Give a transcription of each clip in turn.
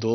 2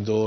2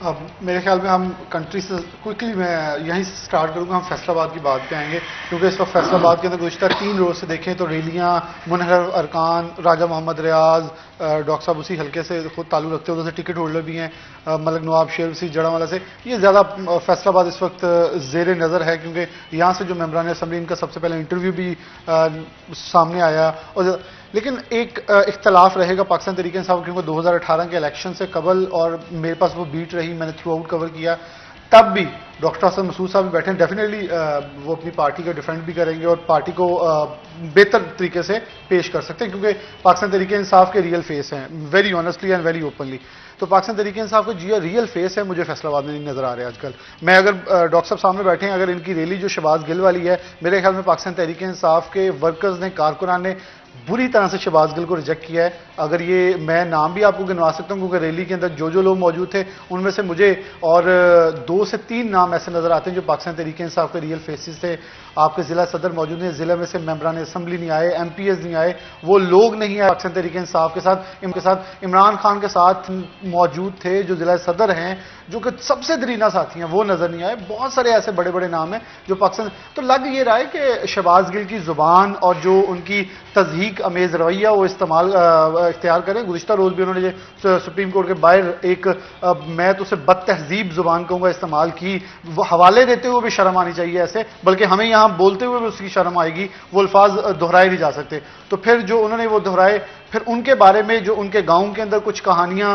میرے خیال میں ہم کنٹری سے کوئکلی میں یہیں سے سٹارٹ کروں گا. ہم فیصل آباد کی بات پہ آئیں گے کیونکہ اس وقت فیصل آباد کے اندر گزشتہ 3 روز سے دیکھیں تو ریلیاں منحرف ارکان راجہ محمد ریاض ڈاکٹر صاحب اسی حلقے سے خود تعلق رکھتے ہیں, ادھر سے ٹکٹ ہولڈر بھی ہیں ملک نواب شیر سی جڑا والا سے. یہ زیادہ فیصل آباد اس وقت زیر نظر ہے کیونکہ یہاں سے جو ممبران اسمبلی ان کا سب سے پہلے انٹرویو بھی سامنے آیا. اور لیکن ایک اختلاف رہے گا پاکستان تحریک انصاف کیونکہ 2018 کے الیکشن سے قبل, اور میرے پاس وہ بیٹ رہی, میں نے تھرو آؤٹ کور کیا, تب بھی ڈاکٹر حسن مسعود صاحب بھی بیٹھے ہیں. ڈیفینیٹلی وہ اپنی پارٹی کا ڈیفینڈ بھی کریں گے اور پارٹی کو بہتر طریقے سے پیش کر سکتے ہیں کیونکہ پاکستان تحریک انصاف کے ریئل فیس ہیں, very honestly and very openly. تو پاکستان تحریک انصاف کا جو ریئل فیس ہے مجھے فیصل آباد میں نہیں نظر آ رہا ہے آج کل. میں اگر ڈاکٹر صاحب سامنے بیٹھے ہیں, اگر ان کی ریلی جو شہباز گل والی ہے, میرے خیال میں پاکستان تحریک انصاف کے ورکرز نے, کارکنان نے بری طرح سے شہباز گل کو ریجیکٹ کیا ہے. اگر یہ میں نام بھی آپ کو گنوا سکتا ہوں کیونکہ ریلی کے اندر جو لوگ موجود تھے ان میں سے مجھے اور 2 سے 3 نام ایسے نظر آتے ہیں جو پاکستان تحریک انصاف کے ریئل فیسز تھے. آپ کے ضلع صدر موجود ہیں, ضلع میں سے ممبران اسمبلی نہیں آئے, ایم پی ایس نہیں آئے, وہ لوگ نہیں آئے پاکستان تحریک انصاف کے ساتھ عمران خان کے ساتھ موجود تھے جو ضلع صدر ہیں, جو کہ سب سے درینہ ساتھی ہیں, وہ نظر نہیں آئے. بہت سارے ایسے بڑے بڑے نام ہیں جو پاکستان, تو لگ یہ رہا ہے کہ شہباز گل کی زبان اور جو ان کی تضحیک امیز رویہ وہ اختیار کریں. گزشتہ روز بھی انہوں نے سپریم کورٹ کے باہر ایک میں تو اسے بد تہذیب زبان کہوں گا استعمال کی, وہ حوالے دیتے ہوئے بھی شرم آنی چاہیے ایسے, بلکہ ہمیں یہاں بولتے ہوئے بھی اس کی شرم آئے گی. وہ الفاظ دہرائے نہیں جا سکتے. تو پھر جو انہوں نے وہ دہرائے, پھر ان کے بارے میں جو ان کے گاؤں کے اندر کچھ کہانیاں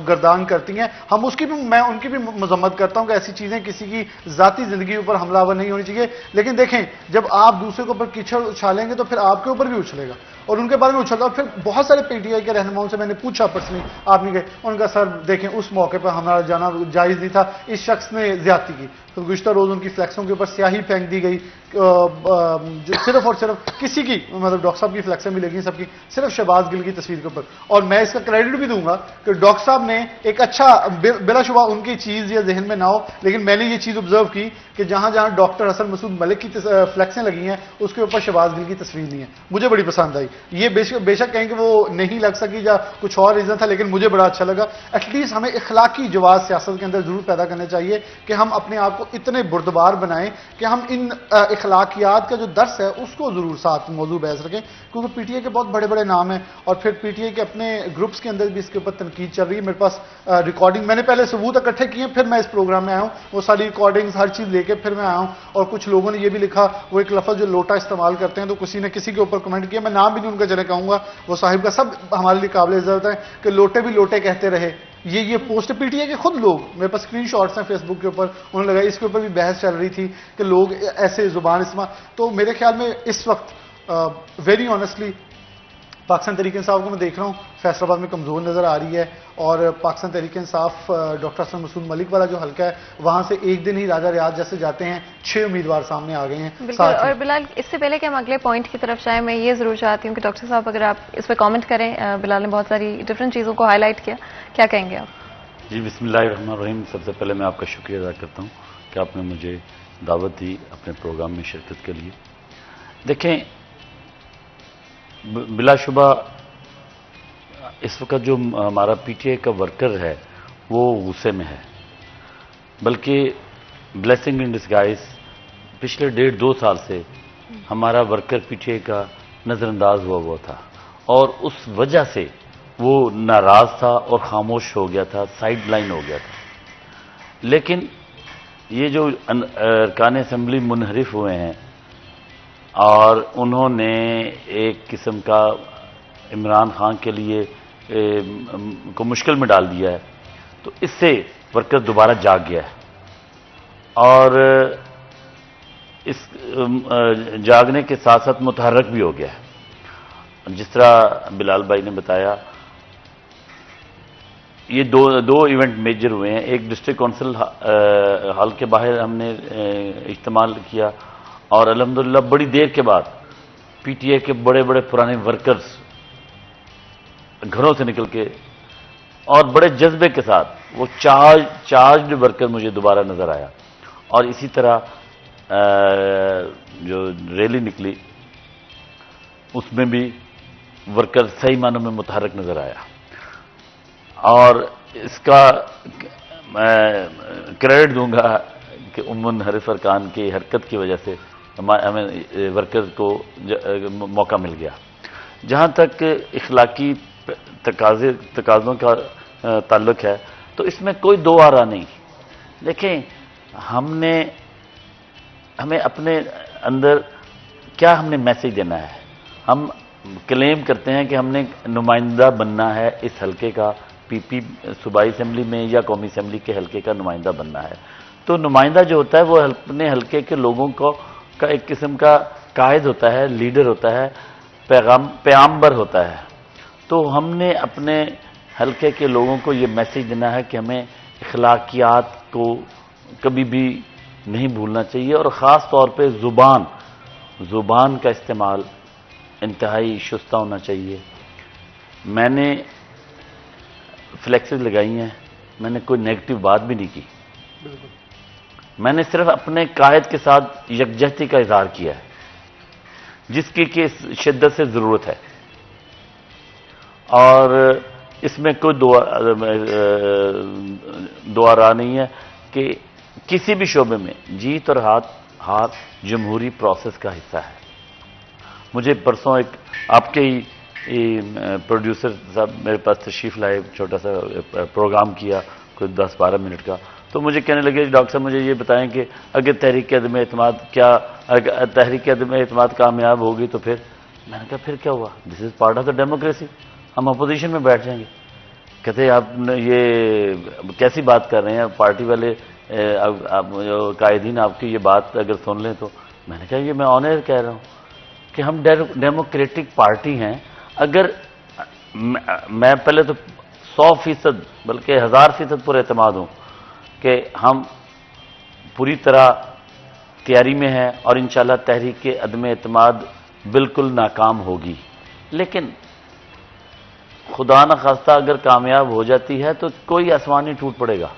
گردان کرتی ہیں, ہم اس کی بھی, میں ان کی بھی مذمت کرتا ہوں کہ ایسی چیزیں کسی کی ذاتی زندگی اوپر حملہ آور نہیں ہونی چاہیے. لیکن دیکھیں جب آپ دوسرے کے اوپر کیچڑ اچھالیں گے تو پھر آپ کے اوپر بھی اچھلے گا, اور ان کے بارے میں اچھلتا. پھر بہت سارے پی ٹی آئی کے رہنماؤں سے میں نے پوچھا پرسنلی, آپ نہیں گئے, ان کا سر دیکھیں اس موقع پر ہمارا جانا جائز نہیں تھا, اس شخص نے زیادتی کی. تو گزشتہ روز ان کی فلیکسوں کے اوپر سیاہی پھینک دی گئی, جو صرف اور صرف کسی کی, مطلب ڈاکٹر صاحب کی فلیکسیں بھی لگی سب کی, صرف شہباز گل کی تصویر کے اوپر. اور میں اس کا کریڈٹ بھی دوں گا کہ ڈاکٹر صاحب نے ایک اچھا, بلا شبہ ان کی چیز یا ذہن میں نہ ہو, لیکن میں نے یہ چیز آبزرو کی کہ جہاں جہاں ڈاکٹر حسن مسعود ملک کی فلیکسیں لگی ہیں اس کے اوپر شہباز گل کی تصویر نہیں ہے. مجھے بڑی پسند آئی. یہ بے شک کہیں کہ وہ نہیں لگ سکی یا کچھ اور ریزن تھا, لیکن مجھے بڑا اچھا لگا. ایٹ لیسٹ ہمیں اخلاقی جواز سیاست کے اندر ضرور پیدا کرنے چاہیے کہ ہم اپنے آپ کو اتنے بردبار بنائیں کہ ہم ان اخلاقیات کا جو درس ہے اس کو ضرور ساتھ موضوع بحث رکھیں, کیونکہ پی ٹی آئی کے بہت بڑے بڑے نام ہیں, اور پھر پی ٹی آئی کے اپنے گروپس کے اندر بھی اس کے اوپر تنقید چل رہی ہے. میرے پاس ریکارڈنگ, میں نے پہلے ثبوت اکٹھے کیے, پھر میں اس پروگرام میں آیا ہوں, وہ ساری ریکارڈنگز ہر چیز لے کے پھر میں آیا ہوں. اور کچھ لوگوں نے یہ بھی لکھا, وہ ایک لفظ جو لوٹا استعمال کرتے ہیں, تو کسی نے کسی کے اوپر کمنٹ کیا, میں نام بھی نہیں ان کا چلے کہوں گا, وہ صاحب کا سب ہمارے لیے قابل عزت ہے کہ لوٹے بھی لوٹے کہتے رہے. یہ پوسٹ پی ٹی آئی کے خود لوگ, میرے پاس اسکرین شاٹس ہیں فیس بک کے اوپر, انہوں نے لگا اس کے اوپر بھی بحث چل رہی تھی کہ لوگ ایسے زبان استعمال. تو میرے خیال میں اس وقت ویری آنیسٹلی پاکستان تحریک انصاف کو میں دیکھ رہا ہوں فیصل آباد میں کمزور نظر آ رہی ہے, اور پاکستان تحریک انصاف ڈاکٹر حسن مسعود ملک والا جو حلقہ ہے وہاں سے ایک دن ہی راجہ ریاض جیسے جاتے ہیں 6 امیدوار سامنے آ گئے ہیں. بالکل. اور بلال, اس سے پہلے کہ ہم اگلے پوائنٹ کی طرف جائیں, میں یہ ضرور چاہتی ہوں کہ ڈاکٹر صاحب اگر آپ اس پہ کامنٹ کریں, بلال نے بہت ساری ڈفرینٹ چیزوں کو ہائی لائٹ کیا, کیا کہیں گے آپ؟ جی بسم اللہ الرحمن الرحیم. سب سے پہلے میں آپ کا شکریہ ادا کرتا ہوں کہ آپ نے مجھے دعوت دی اپنے پروگرام میں شرکت کے لیے. دیکھیں, بلا شبہ اس وقت جو ہمارا پی ٹی آئی کا ورکر ہے وہ غصے میں ہے, بلکہ بلیسنگ ان ڈسگائز پچھلے 1.5-2 سال سے ہمارا ورکر پی ٹی آئی کا نظر انداز ہوا تھا, اور اس وجہ سے وہ ناراض تھا اور خاموش ہو گیا تھا, سائیڈ لائن ہو گیا تھا. لیکن یہ جو ارکان اسمبلی منحرف ہوئے ہیں اور انہوں نے ایک قسم کا عمران خان کے لیے کو مشکل میں ڈال دیا ہے, تو اس سے ورکر دوبارہ جاگ گیا ہے, اور اس جاگنے کے ساتھ ساتھ متحرک بھی ہو گیا ہے. جس طرح بلال بھائی نے بتایا, یہ دو ایونٹ میجر ہوئے ہیں. ایک ڈسٹرکٹ کونسل ہال کے باہر ہم نے اجتماع کیا, اور الحمدللہ بڑی دیر کے بعد پی ٹی آئی کے بڑے بڑے پرانے ورکرز گھروں سے نکل کے اور بڑے جذبے کے ساتھ وہ چارجڈ ورکر مجھے دوبارہ نظر آیا. اور اسی طرح جو ریلی نکلی اس میں بھی ورکر صحیح معنوں میں متحرک نظر آیا. اور اس کا میں کریڈٹ دوں گا کہ منحرف ارکان کی حرکت کی وجہ سے ہمیں ورکرز کو موقع مل گیا. جہاں تک اخلاقی تقاضوں کا تعلق ہے تو اس میں کوئی دو آرا نہیں. دیکھیں ہمیں اپنے اندر کیا ہم نے میسج دینا ہے. ہم کلیم کرتے ہیں کہ ہم نے نمائندہ بننا ہے اس حلقے کا, پی پی صوبائی اسمبلی میں یا قومی اسمبلی کے حلقے کا نمائندہ بننا ہے. تو نمائندہ جو ہوتا ہے وہ اپنے حلقے کے لوگوں کا ایک قسم کا قائد ہوتا ہے, لیڈر ہوتا ہے, پیغامبر ہوتا ہے. تو ہم نے اپنے حلقے کے لوگوں کو یہ میسج دینا ہے کہ ہمیں اخلاقیات کو کبھی بھی نہیں بھولنا چاہیے, اور خاص طور پہ زبان کا استعمال انتہائی شستہ ہونا چاہیے. میں نے فلیکسز لگائی ہیں, میں نے کوئی نیگیٹو بات بھی نہیں کی. میں نے صرف اپنے قائد کے ساتھ یکجہتی کا اظہار کیا ہے جس کی کہ شدت سے ضرورت ہے, اور اس میں کوئی دو راہ نہیں ہے کہ کسی بھی شعبے میں جیت اور ہار جمہوری پروسیس کا حصہ ہے. مجھے پرسوں ایک آپ کے ہی پروڈیوسر صاحب میرے پاس تشریف لائے, چھوٹا سا پروگرام کیا کوئی 10-12 منٹ کا, تو مجھے کہنے لگے ڈاکٹر صاحب مجھے یہ بتائیں کہ اگر تحریک عدم اعتماد کامیاب ہوگی تو پھر. میں نے کہا پھر کیا ہوا, this is part of the democracy, ہم اپوزیشن میں بیٹھ جائیں گے. کہتے آپ یہ کیسی بات کر رہے ہیں, پارٹی والے قائدین آپ کی یہ بات اگر سن لیں تو. میں نے کہا یہ میں آن ایئر کہہ رہا ہوں کہ ہم ڈیموکریٹک پارٹی ہیں. اگر میں پہلے تو 100% بلکہ 1000% پر اعتماد ہوں کہ ہم پوری طرح تیاری میں ہیں اور انشاءاللہ تحریک عدم اعتماد بالکل ناکام ہوگی. لیکن خدا نخواستہ اگر کامیاب ہو جاتی ہے تو کوئی آسمان نہیں ٹوٹ پڑے گا,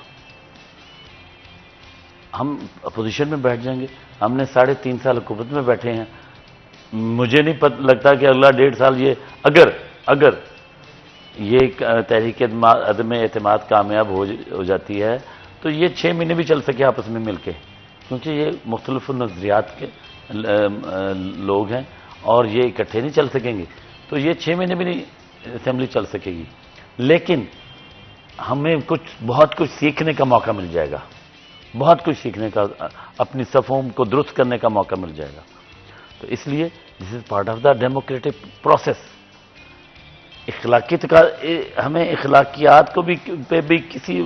ہم اپوزیشن میں بیٹھ جائیں گے. ہم نے 3.5 سال حکومت میں بیٹھے ہیں. مجھے نہیں لگتا کہ اگلا 1.5 سال یہ اگر یہ تحریک عدم اعتماد کامیاب ہو جاتی ہے تو یہ 6 مہینے بھی چل سکے آپس میں مل کے, کیونکہ یہ مختلف نظریات کے لوگ ہیں اور یہ اکٹھے نہیں چل سکیں گے. تو یہ 6 مہینے بھی نہیں اسمبلی چل سکے گی. لیکن ہمیں بہت کچھ سیکھنے کا موقع مل جائے گا, بہت کچھ سیکھنے کا, اپنی صفوں کو درست کرنے کا موقع مل جائے گا. تو اس لیے this is part of the democratic process. ہمیں اخلاقیات کو پہ بھی کسی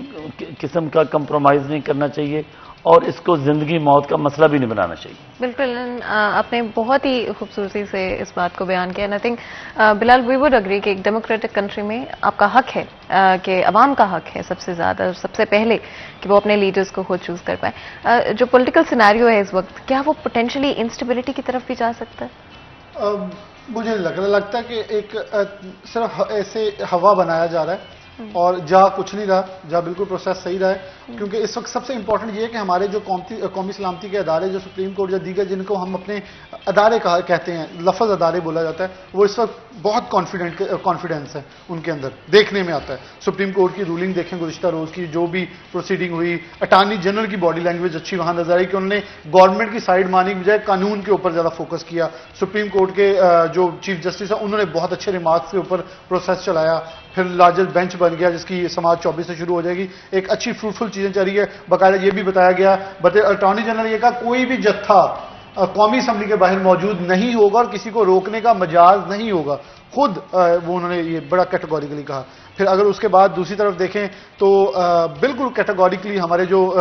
قسم کا کمپرومائز نہیں کرنا چاہیے, اور اس کو زندگی موت کا مسئلہ بھی نہیں بنانا چاہیے. بالکل, آپ نے بہت ہی خوبصورتی سے اس بات کو بیان کیا. I think Bilal we would agree کہ ایک ڈیموکریٹک کنٹری میں آپ کا حق ہے کہ عوام کا حق ہے سب سے زیادہ اور سب سے پہلے کہ وہ اپنے لیڈرز کو خود چوز کر پائیں. جو پولیٹیکل سینیریو ہے اس وقت, کیا وہ پوٹینشلی انسٹیبلٹی کی طرف بھی جا سکتا ہے؟ مجھے لگتا ہے کہ ایک صرف ایسے ہوا بنایا جا رہا ہے اور جا کچھ نہیں رہا, جا بالکل پروسیس صحیح رہا ہے. کیونکہ اس وقت سب سے امپورٹنٹ یہ ہے کہ ہمارے جو قومی سلامتی کے ادارے, جو سپریم کورٹ یا دیگر جن کو ہم اپنے ادارے کہتے ہیں, لفظ ادارے بولا جاتا ہے, وہ اس وقت بہت کانفیڈنس ہے ان کے اندر دیکھنے میں آتا ہے. سپریم کورٹ کی رولنگ دیکھیں گزشتہ روز کی, جو بھی پروسیڈنگ ہوئی, اٹارنی جنرل کی باڈی لینگویج اچھی وہاں نظر آئی کہ انہوں نے گورنمنٹ کی سائڈ ماننے کی بجائے قانون کے اوپر زیادہ فوکس کیا. سپریم کورٹ کے جو چیف جسٹس ہیں انہوں نے بہت اچھے ریمارکس کے اوپر پروسیس چلایا. پھر لارجسٹ بینچ بن گیا جس کی سماعت 24 سے شروع ہو جائے گی. ایک اچھی فروٹفل چیزیں چل رہی ہے. باقاعدہ یہ بھی بتایا گیا, اٹارنی جنرل نے یہ کہا کوئی بھی جتھا قومی اسمبلی کے باہر موجود نہیں ہوگا اور کسی کو روکنے کا مجاز نہیں ہوگا. خود وہ انہوں نے یہ بڑا کیٹیگوریکلی کہا. پھر اگر اس کے بعد دوسری طرف دیکھیں تو بالکل کیٹیگوریکلی ہمارے جو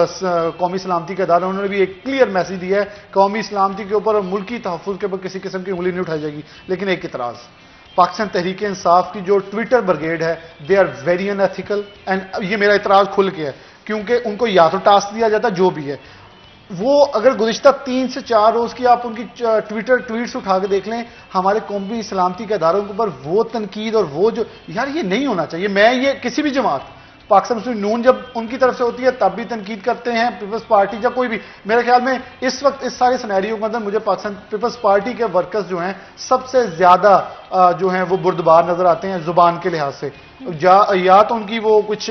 قومی سلامتی کے ادارے انہوں نے بھی ایک کلیئر میسج دیا ہے, قومی سلامتی کے اوپر اور ملکی تحفظ کے اوپر کسی قسم کی انگلی نہیں اٹھائی جائے گی. لیکن ایک اعتراض, پاکستان تحریک انصاف کی جو ٹویٹر بریگیڈ ہے, they are very unethical, and یہ میرا اعتراض کھل کے ہے کیونکہ ان کو یا تو ٹاسک دیا جاتا جو بھی ہے, وہ اگر گزشتہ 3 سے 4 روز کی آپ ان کی ٹویٹس اٹھا کے دیکھ لیں ہمارے قومی سلامتی کے اداروں کے اوپر, وہ تنقید اور وہ جو یار یہ نہیں ہونا چاہیے. میں یہ کسی بھی جماعت, پاکستان مسلم نون جب ان کی طرف سے ہوتی ہے تب بھی تنقید کرتے ہیں, پیپلز پارٹی یا کوئی بھی, میرے خیال میں اس وقت اس سارے سینیریو کے اندر مجھے پاکستان پیپلز پارٹی کے ورکرز جو ہیں سب سے زیادہ جو ہیں وہ بردبار نظر آتے ہیں زبان کے لحاظ سے. یا تو ان کی وہ کچھ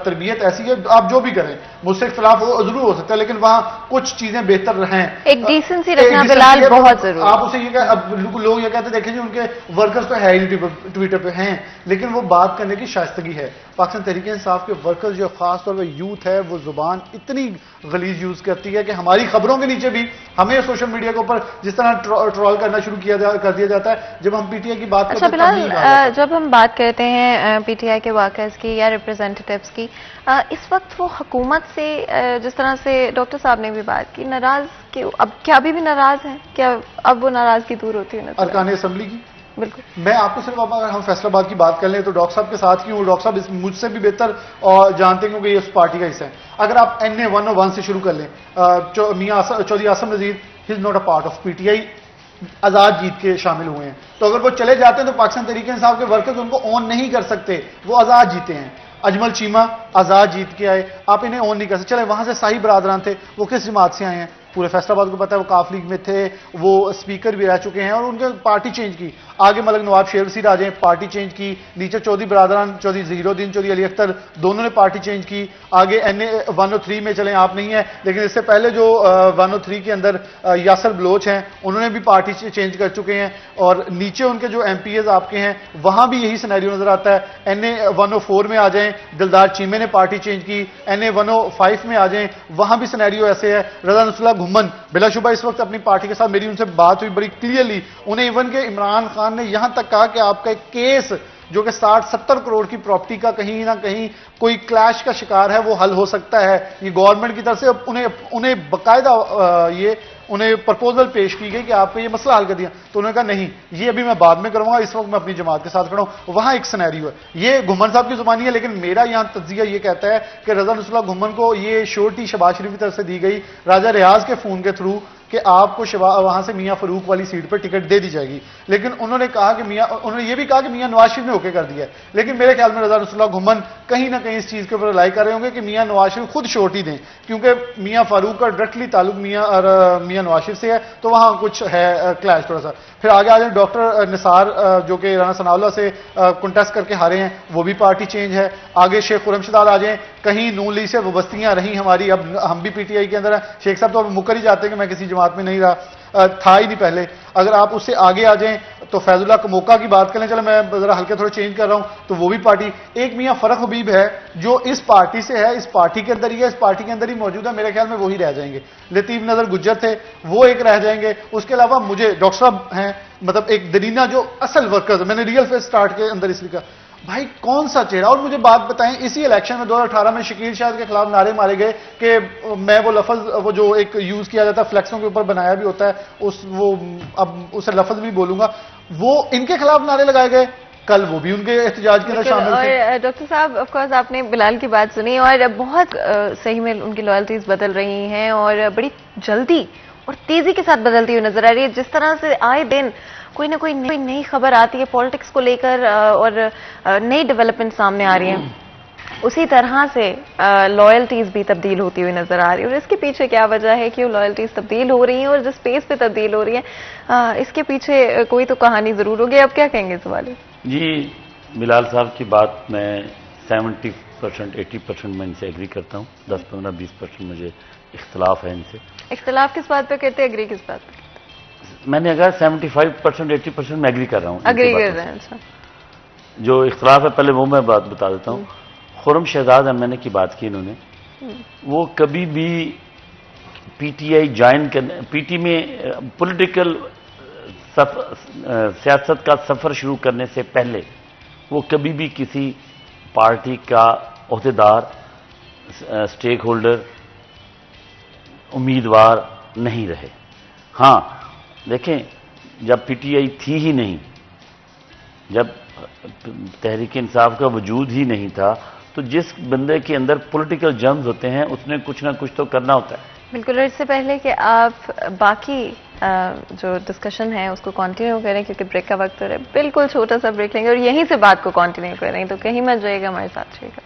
تربیت ایسی ہے, آپ جو بھی کریں مجھ سے اختلاف ضرور ہو سکتا ہے, لیکن وہاں کچھ چیزیں بہتر رہیں. ایک ڈیسنسی رکھنا بلال بہت ضروری. آپ اسے یہ کہ اب لوگ یہ کہتے ہیں دیکھیں جی ان کے ورکرز تو ہے ہی ٹویٹر پہ ہیں, لیکن وہ بات کرنے کی شائستگی ہے. پاکستان تحریک انصاف کے ورکرز جو خاص طور پہ یوتھ ہے وہ زبان اتنی غلیظ یوز کرتی ہے کہ ہماری خبروں کے نیچے بھی ہمیں سوشل میڈیا کے اوپر جس طرح ٹرول کرنا شروع کر دیا جاتا ہے جب ہم پی ٹی آئی کی بات کرتے ہیں. اچھا بلال, جب ہم بات کرتے ہیں پی ٹی آئی کے ورکرز کی یا ریپرزینٹیٹیوز کی, اس وقت وہ حکومت سے جس طرح سے ڈاکٹر صاحب نے بھی بات کی, ناراض کہ اب کیا ابھی بھی ناراض ہیں, کیا اب وہ ناراضگی دور ہوتی ہے ارکان اسمبلی کی؟ بالکل. میں آپ کو صرف اگر ہم فیصل آباد کی بات کر لیں تو ڈاکٹر صاحب کے ساتھ کیوں, ڈاکٹر صاحب مجھ سے بھی بہتر اور جانتے ہیں کہ یہ اس پارٹی کا حصہ ہے. اگر آپ NA 101 سے شروع کر لیں, Mian Chaudhry Asim Nazir he is not a part of P T I, آزاد جیت کے شامل ہوئے ہیں, تو اگر وہ چلے جاتے ہیں تو پاکستان تحریک انصاف کے ورکرز ان کو اون نہیں کر سکتے, وہ آزاد جیتے ہیں. اجمل چیمہ آزاد جیت کے آئے, آپ انہیں اون نہیں کر سکتے. چلے وہاں سے صاحب برادران تھے, وہ کس جماعت سے آئے ہیں؟ پورے فیصل آباد کو پتا ہے وہ کاف لیگ میں تھے, وہ اسپیکر بھی رہ چکے ہیں اور ان کے پارٹی چینج کی. آگے ملک نواب شیر وسیع آ جائیں, پارٹی چینج کی. نیچے چودھری برادران, چودھری ظہیر الدین, چودھری علی اختر, دونوں نے پارٹی چینج کی. آگے NA 103 میں چلیں, آپ نہیں ہیں, لیکن اس سے پہلے جو 103 کے اندر یاسر بلوچ ہیں انہوں نے بھی پارٹی چینج کر چکے ہیں. اور نیچے ان کے جو MPs آپ کے ہیں وہاں بھی یہی سینیریو نظر آتا ہے. NA 104 میں آ جائیں, دلدار چیمے نے پارٹی چینج کی. NA 105 میں آ جائیں, وہاں بھی سینیریو ایسے ہے. رضا نصراللہ گھمن بلا شبہ اس وقت اپنی پارٹی کے ساتھ, میری ان سے بات ہوئی بڑی کلیئرلی, انہیں ایون کہ عمران خان نے یہاں تک کہا کہ آپ کا ایک کیس جو کہ 60-70 کروڑ کی پراپرٹی کا کہیں نہ کہیں کوئی کلیش کا شکار ہے وہ حل ہو سکتا ہے. یہ گورنمنٹ کی طرف سے انہیں باقاعدہ انہیں پرپوزل پیش کی گئی کہ آپ کو یہ مسئلہ حل کر دیا, تو انہوں نے کہا نہیں یہ ابھی میں بعد میں کروں گا, اس وقت میں اپنی جماعت کے ساتھ کھڑا ہوں. وہاں ایک سینیریو ہے, یہ گھمن صاحب کی زبانی ہے, لیکن میرا یہاں تجزیہ یہ کہتا ہے کہ رضا نصراللہ گھمن کو یہ شورٹی شہباز شریف کی طرف سے دی گئی راجہ ریاض کے فون کے تھرو کہ آپ کو وہاں سے میاں فاروق والی سیٹ پر ٹکٹ دے دی جائے گی. لیکن انہوں نے کہا کہ انہوں نے یہ بھی کہا کہ میاں نواز شریف نے اوکے کر دیا ہے. لیکن میرے خیال میں رضا نصراللہ گھمن کہیں نہ کہیں اس چیز کے اوپر رلائی کر رہے ہوں گے کہ میاں نواز شریف خود شورٹی دیں, کیونکہ میاں فاروق کا ڈائریکٹلی تعلق میاں نواز شریف سے ہے, تو وہاں کچھ ہے کلیش تھوڑا سا. پھر آگے آ جائیں ڈاکٹر نثار جو کہ رانا ثناء اللہ سے کنٹیسٹ کر کے ہارے ہیں, وہ بھی پارٹی چینج ہے. آگے شیخ خرم شداد آ جائیں, کہیں نون لیگ سے وابستیاں رہیں ہماری, اب ہم بھی PTI کے اندر ہیں. شیخ صاحب تو اب مکر ہی جاتے ہیں کہ میں کسی جماعت میں نہیں رہا, تھا ہی نہیں پہلے. اگر آپ اس سے آگے آ جائیں تو فیض اللہ کموکا کی بات کریں, چلے میں ذرا ہلکے تھوڑے چینج کر رہا ہوں, تو وہ بھی پارٹی. ایک میاں فرق حبیب ہے جو اس پارٹی سے ہے, اس پارٹی کے اندر ہی ہے, اس پارٹی کے اندر ہی موجود ہے, میرے خیال میں وہی رہ جائیں گے. لطیف نظر گجر تھے, وہ ایک رہ جائیں گے. اس کے علاوہ مجھے ڈاکٹر صاحب ہیں, مطلب ایک درینا جو اصل ورکرز, میں نے ریئل فیس سٹارٹ کے اندر اس لیے کہا بھائی کون سا چہرہ. اور مجھے بات بتائیں, اسی الیکشن میں 2018 میں شکیل شاہد کے خلاف نعرے مارے گئے کہ میں وہ لفظ وہ جو ایک یوز کیا جاتا ہے فلیکسوں کے اوپر بنایا بھی ہوتا ہے, اب اسے لفظ بھی بولوں گا, وہ ان کے خلاف نعرے لگائے گئے. کل وہ بھی ان کے احتجاج کے اندر شامل تھے. اور ڈاکٹر صاحب آف کورس آپ نے بلال کی بات سنی, اور بہت صحیح میں ان کی لائلٹیز بدل رہی ہیں اور بڑی جلدی اور تیزی کے ساتھ بدلتی ہوئی نظر آ رہی ہے. جس طرح سے آئے دن کوئی نہ کوئی نئی خبر آتی ہے پالیٹکس کو لے کر اور نئی ڈیولپمنٹ سامنے آ رہی ہیں, اسی طرح سے لائلٹیز بھی تبدیل ہوتی ہوئی نظر آ رہی ہے. اور اس کے پیچھے کیا وجہ ہے کہ وہ لائلٹیز تبدیل ہو رہی ہیں اور جس پیس پہ تبدیل ہو رہی ہیں اس کے پیچھے کوئی تو کہانی ضرور ہوگی. اب کیا کہیں گے اس والے؟ جی بلال صاحب کی بات میں 70% 80% میں ان سے ایگری کرتا ہوں, 10-15-20% مجھے اختلاف ہے ان سے. اختلاف کس بات پہ کرتے ہیں, ایگری کس بات پہ؟ میں نے اگر 75% 80% میں ایگری کر رہا ہوں. ایگری کر رہے ہیں. اچھا, جو اختلاف ہے پہلے وہ میں بات بتا دیتا ہوں. خرم شہزاد MNA کی بات کی انہوں نے, وہ کبھی بھی PTI جوائن کرنے, PT میں پولیٹیکل سیاست کا سفر شروع کرنے سے پہلے وہ کبھی بھی کسی پارٹی کا عہدیدار, سٹیک ہولڈر, امیدوار نہیں رہے. ہاں دیکھیں, جب PTI تھی ہی نہیں, جب تحریک انصاف کا وجود ہی نہیں تھا, تو جس بندے کے اندر پولیٹیکل جرمز ہوتے ہیں اس نے کچھ نہ کچھ تو کرنا ہوتا ہے. بالکل. اور اس سے پہلے کہ آپ باقی جو ڈسکشن ہے اس کو کنٹینیو کریں, کیونکہ بریک کا وقت ہو رہا ہے, بالکل چھوٹا سا بریک لیں گے اور یہیں سے بات کو کنٹینیو کریں, تو کہیں مت جائے گا, ہمارے ساتھ رہیے گا.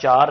4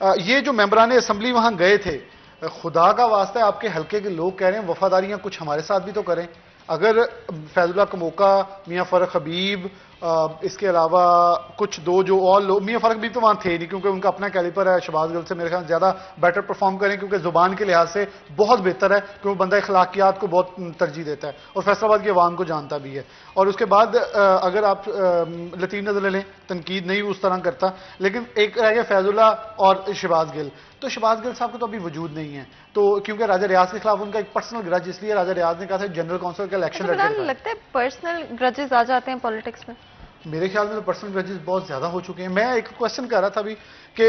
یہ جو ممبران اسمبلی وہاں گئے تھے، خدا کا واسطہ ہے آپ کے حلقے کے لوگ کہہ رہے ہیں وفاداریاں کچھ ہمارے ساتھ بھی تو کریں. اگر فیض اللہ کموکا، میاں فرق حبیب، اس کے علاوہ کچھ دو جو اور لوگ، میاں فرق حبیب تو وہاں تھے نہیں کیونکہ ان کا اپنا کیلیپر ہے، شہباز گل سے میرے خیال زیادہ بیٹر پرفارم کریں کیونکہ زبان کے لحاظ سے بہت بہتر ہے، کیونکہ بندہ اخلاقیات کو بہت ترجیح دیتا ہے اور فیصل آباد کی عوام کو جانتا بھی ہے. اور اس کے بعد اگر آپ لطیف نظر لے لیں، تنقید نہیں اس طرح کرتا، لیکن ایک رہ گیا فیض اللہ اور شہباز گل. تو شہباز گل صاحب کو تو ابھی وجود نہیں ہے، تو کیونکہ راجہ ریاض کے خلاف ان کا ایک پرسنل گرج، اس لیے راجہ ریاض نے کہا تھا جنرل کونسل کا الیکشن لڑ کے لگتا ہے پرسنل گرجز آ جاتے ہیں پالیٹکس میں. میرے خیال میں تو پرسنل گرجز بہت زیادہ ہو چکے ہیں. میں ایک کوشچن کر رہا تھا ابھی کہ